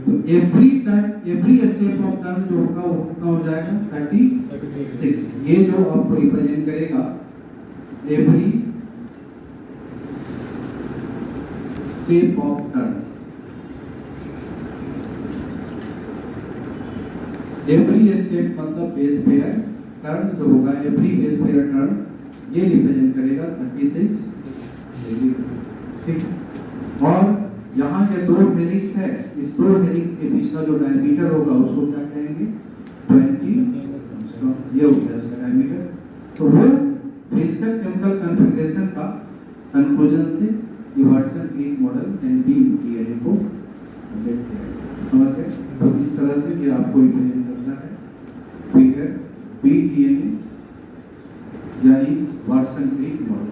तो every turn, every step of turn जो होगा वो कितना हो जाएगा 36। ये जो आपको रिप्रेजेंट करेगा every step of turn, every step मतलब बेस पेयर टर्न जो होगा, एवरी बेस पेयर टर्न ये रिप्रेजेंट करेगा 36 डिग्री, ठीक। और यहाँ के 2 हेलिक्स है, इस 2 हेलिक्स के बीच का जो डायमीटर होगा उसको क्या कहेंगे 20, ये हो गया इसका डायमीटर। तो वो फिजिकल केमिकल कॉन्फ़िगरेशन का कंक्लूजन से ये वाटसन क्रिक मॉडल यानी बी डीएनए को अपडेट किया गया, समझ गए। तो इस तरह से ये आपको रिप्रेजेंट करता है फिगर बी डीएनए यानी वाटसन क्रिक मॉडल।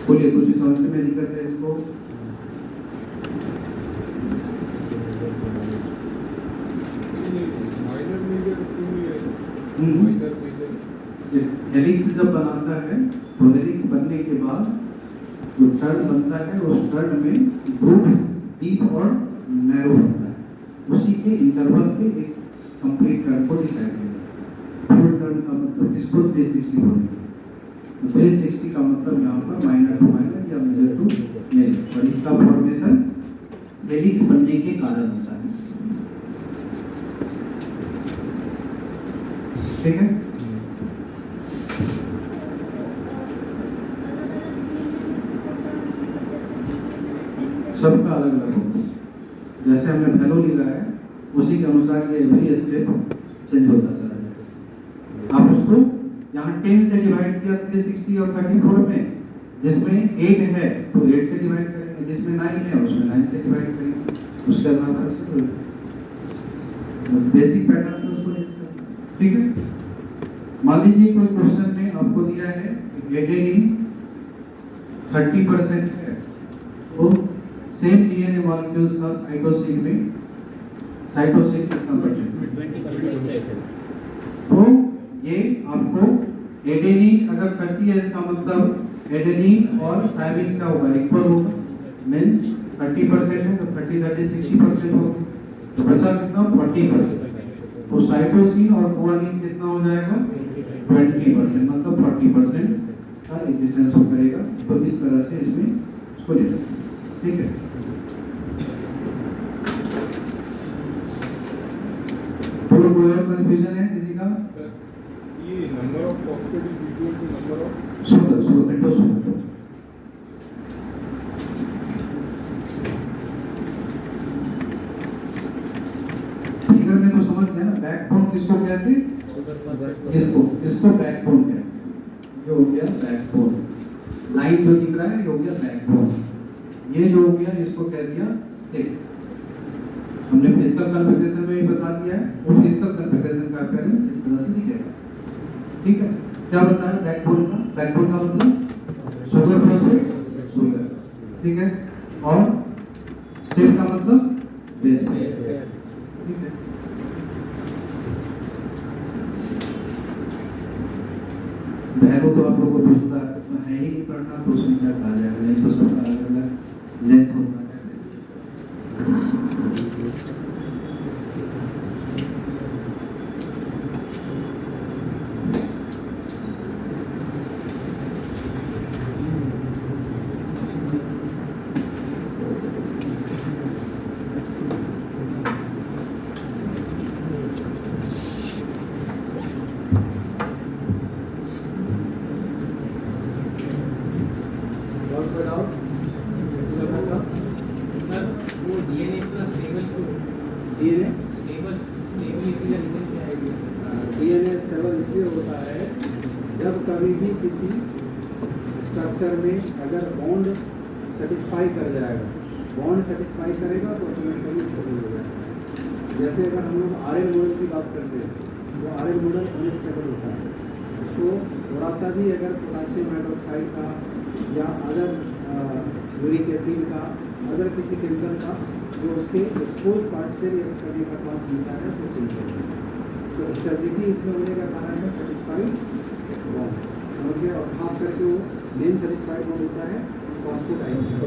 बोलिए कुछ भी समझने में दिक्कत है इसको? हेलिक्स जब बनाता है तो हेलिक्स बनने के बाद जो टर्न बनता है उस टर्न में ग्रुप डीप और नैरो बनता है, उसी के इंटरवल पे एक कंप्लीट टर्न को डिसाइड किया जाता है। फुल टर्न का मतलब इसको 360 बोलेंगे, तो 360 का मतलब यहाँ पर माइनर टू माइनर या मेजर टू मेजर, और इसका फॉर्मेशन हेलिक्स बनने के कारण होता है, ठीक है। सबका अलग अलग होगा। जैसे हमने वैल्यू लिखा है उसी के अनुसार ये एवरी स्टेप चेंज होता चला जाएगा। आप उसको यहाँ 10 से डिवाइड किया 360 और 34 में, जिसमें 8 है तो 8 से डिवाइड करेंगे, जिसमें 9 है उसमें 9 से डिवाइड करेंगे, उसके आधार पर से होगा। बेसिक पैटर्न में उसको लिख सकते हैं। ठीक है। मान लीजिए कोई क्वेश्चन में आपको दिया है एडेनिन 30% है, तो सेम डीएनए मॉलिक्यूल्स का साइटोसिन कितना परसेंट? 20%। तो ये आपको एडेनिन अगर 30 है इसका मतलब एडेनिन और थायमिन का होगा इक्वल होगा, मींस 30% है तो 30 60% होगा, तो बचा कितना? 40%। तो साइटोसिन और गुआनिन कितना हो जाएगा? 20%, मतलब 40% का एग्जिस्टेंस हो करेगा। तो इस तरह से इसमें इसको ले सकते हैं। ठीक है। तो कोई और कंफ्यूजन है किसी का? ये number of phosphate is equal to number of sugar एंडोसोमर। फिगर में तो समझ गए ना, बैकबोन किसको कहते हैं? इसको बैकबोन कहते हैं। ये हो गया बैकबोन, लाइन जो दिख रहा है ये हो गया बैकबोन, ये जो हो गया इसको कह दिया स्टिक। हमने फिजिकल कॉन्फ़िगरेशन में भी बता दिया है, वो फिजिकल कॉन्फ़िगरेशन का अपीयरेंस इस तरह से दिखेगा। ठीक है। क्या बताया बैकबोन का? बैकबोन का मतलब शुगर फॉस्फेट शुगर। ठीक है। और स्टिक का मतलब बेस। ठीक है। वैल्यू तो आप लोगों को पूछता है ही नहीं पढ़ना, तो उसमें क्या कहा जाएगा, नहीं तो सबका अलग अलग लेंथ होता है। सर वो डीएनए इतना स्टेबल क्यों? डीएनए स्टेबिलिटी का रीजन क्या है? डीएनए स्टेबल इसलिए होता है जब कभी भी किसी स्ट्रक्चर में अगर बॉन्ड सेटिस्फाई कर जाएगा, बॉन्ड सेटिस्फाई करेगा तो ऑटोमेटिकली स्टेबल हो जाएगा। जैसे अगर हम लोग आरएन मॉडल की बात करते हैं, वो आरएन मॉडल अनस्टेबल होता है, उसको थोड़ा सा भी अगर पोटेशियम हाइड्रोक्साइड का या अदर यूरिक एसिड का अगर किसी केमिकल का जो उसके एक्सपोज पार्ट से रिएक्ट करने का चांस मिलता है तो चेंज हो जाएगा। तो स्टेबिलिटी इसमें होने का कारण है सेटिस्फाइड बॉन्ड, समझ गए। और खास करके वो मेन सेटिस्फाइड बॉन्ड होता है फॉस्फोडाइस्टर।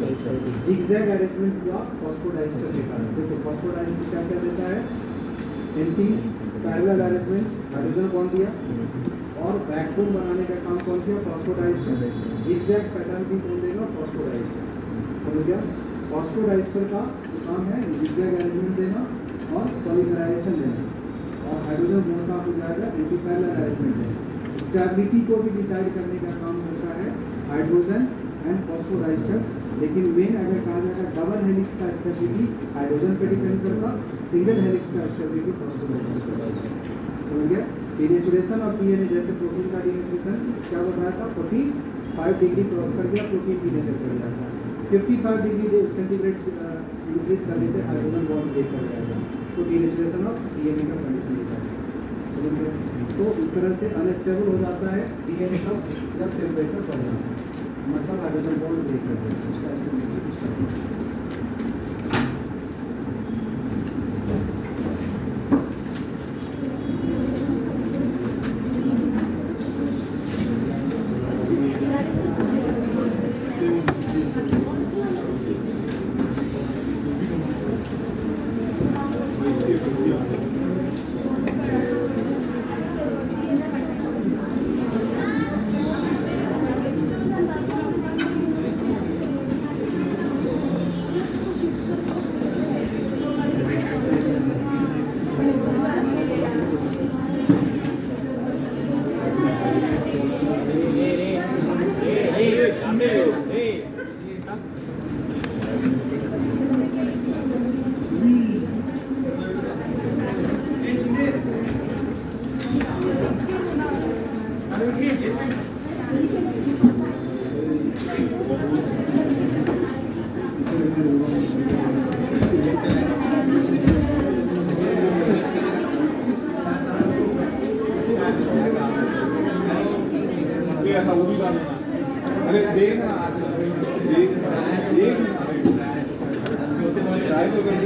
जिगजैग अरेंजमेंट हुआ फॉस्फोडाइस्टर के कारण। देखो फॉस्फोडाइस्टर क्या क्या देता है? Anti parallel arrangement, hydrogen bond दिया, और बैकबोन बनाने का काम कौन किया? फॉस्फोडाइस्टर। जिगजैग पैटर्न भी कौन देगा? फॉस्फोडाइस्टर। समझ गया। फॉस्फोडाइस्टर का जो काम है जिगजैग अरेंजमेंट देना और पॉलीमराइजेशन देना, और हाइड्रोजन बॉन्ड का हो जाएगा एंटी पैरेलल अरेंजमेंट देना। स्टेबिलिटी को भी डिसाइड करने का काम करता है हाइड्रोजन एंड फॉस्फोडाइस्टर, लेकिन मेन अगर कहा जाएगा डबल हेलिक्स का स्टेबिलिटी हाइड्रोजन पे डिपेंड करता, सिंगल हेलिक्स का स्टेबिलिटी फॉस्फोडाइस्टर पर। समझ गया। डीनेचुरेशन और डीएनए जैसे प्रोटीन का डीनेचुरेशन क्या बताया था? 45 डिग्री क्रॉस कर गया प्रोटीन डीनेचर कर जाता है। 55 डिग्री सेंटीग्रेड इंक्रीज करने पे हाइड्रोजन बॉन्ड ब्रेक कर जाएगा, तो डीनेचुरेशन ऑफ डीएनए का कंडीशन होता है। समझ गए। तो इस तरह से अनस्टेबल हो जाता है डीएनए कब? जब टेम्परेचर बढ़ जाता है, मतलब हाइड्रोजन बॉन्ड ब्रेक कर देता है, उसका स्टेबिलिटी कुछ करता है।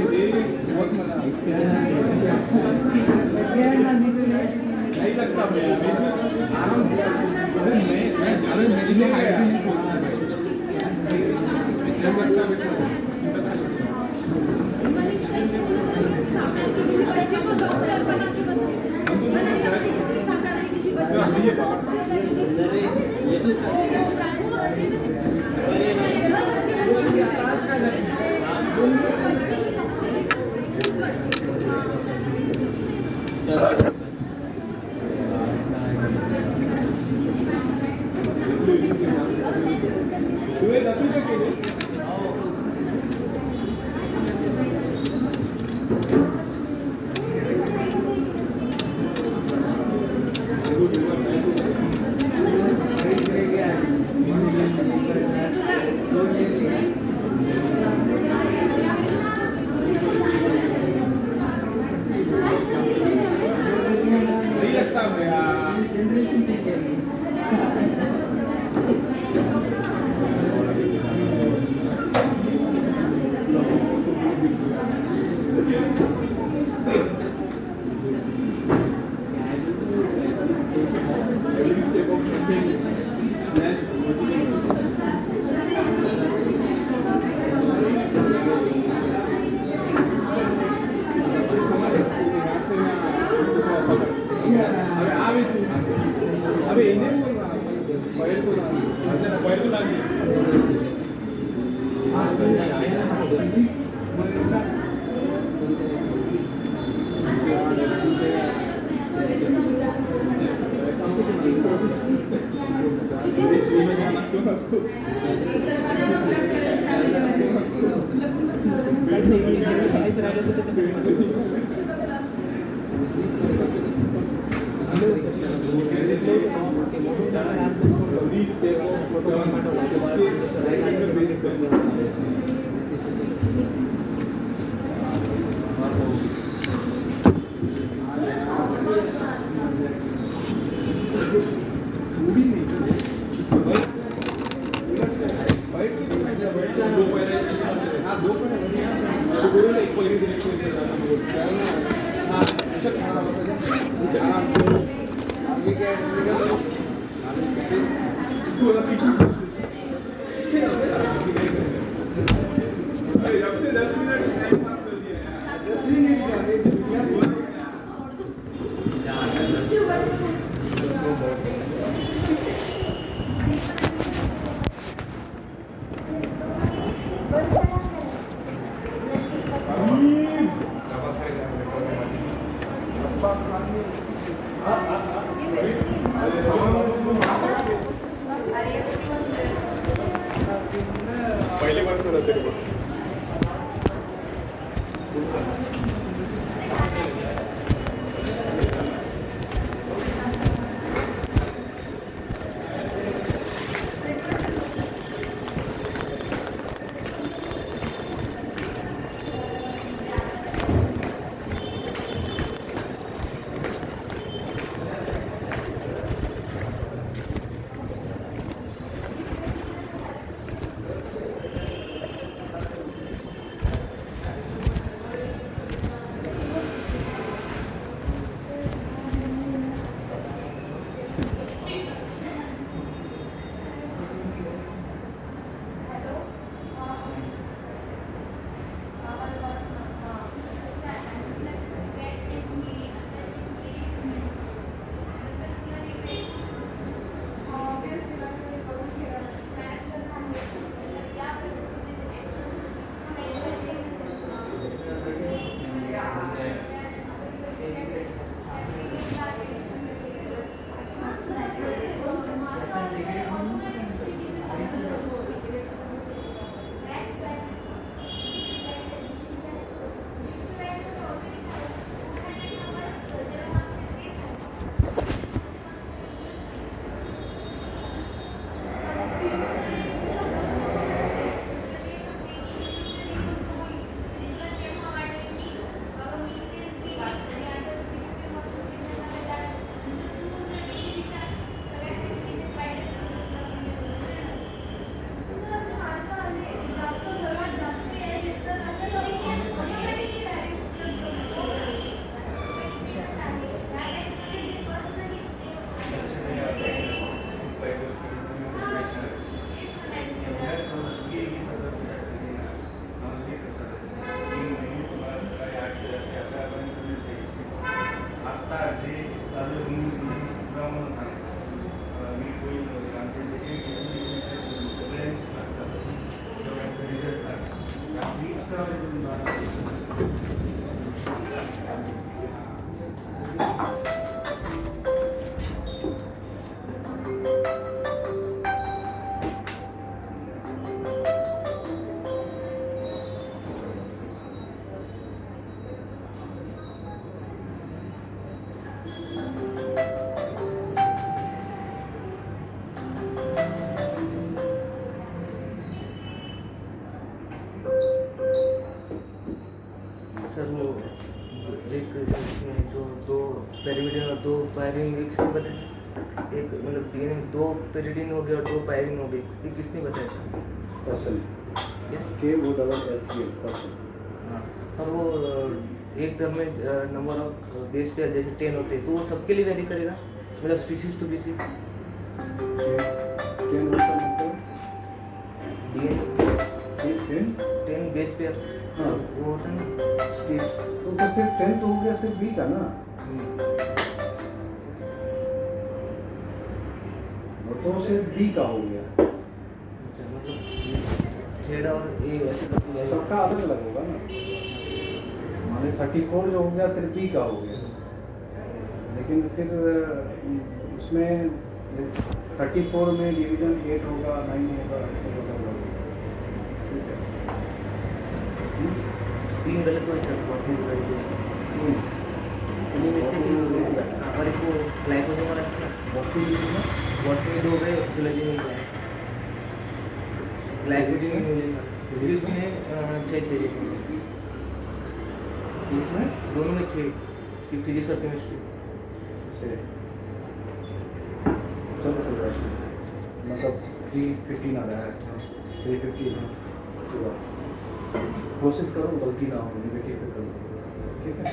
बहुत मजा नहीं लगता भैया आराम मैं ज़्यादा मेरी तो हाइट भी नहीं पहुंचा जब बच्चा नहीं लगता भैया अबे इन्हें बोल रहा पैर को अच्छा पैर को लागी पहली बार सुना तेरे को सर वो एक इसमें जो दो पेरिविडिन और दो पायरिन ये किसने बताया? एक मतलब डीएनए में दो पेरिविडिन हो गया और दो पायरिन हो गए, ये किसने बताया था? पर्सन क्या? KOSSEL person. हाँ, और वो एक दम में नंबर ऑफ बेस पेयर जैसे 10 होते हैं तो वो सबके लिए वैरी करेगा, मतलब स्पीसीज टू स्पीसीज। 10 होता मतलब डीएनए 10 बेस पेयर, हाँ। वो होता है ना स्ट्रिप्स। तो सिर्फ 10 तो हो गया, सिर्फ B का ना, और तो सिर्फ B का हो गया, अच्छा मतलब जेड और ए ऐसे करके वैसे सबका अलग अलग होगा ना। माने 34 जो हो गया सिर्फ B का हो गया, लेकिन फिर उसमें 34 में डिवीजन 8 होगा, 9 होगा, ऐसे होगा। ठीक है। तीन गलत हुए सर, वापस गलत हुए, इसलिए मिस्टेक ही हो गई। हाँ, और एक वो ग्लाइकोजन वाला था ना, बॉटनी में 2 गए, जुलॉजी में 1 गया, ग्लाइकोजन में नहीं मिला, फिर उसमें 6 दोनों में 6, फिजिक्स और केमिस्ट्री। से चलो मतलब 315 आ रहा है, 315 पूरा। कोशिश करो गलती ना हो, नेगेटिव पे करो, ठीक है।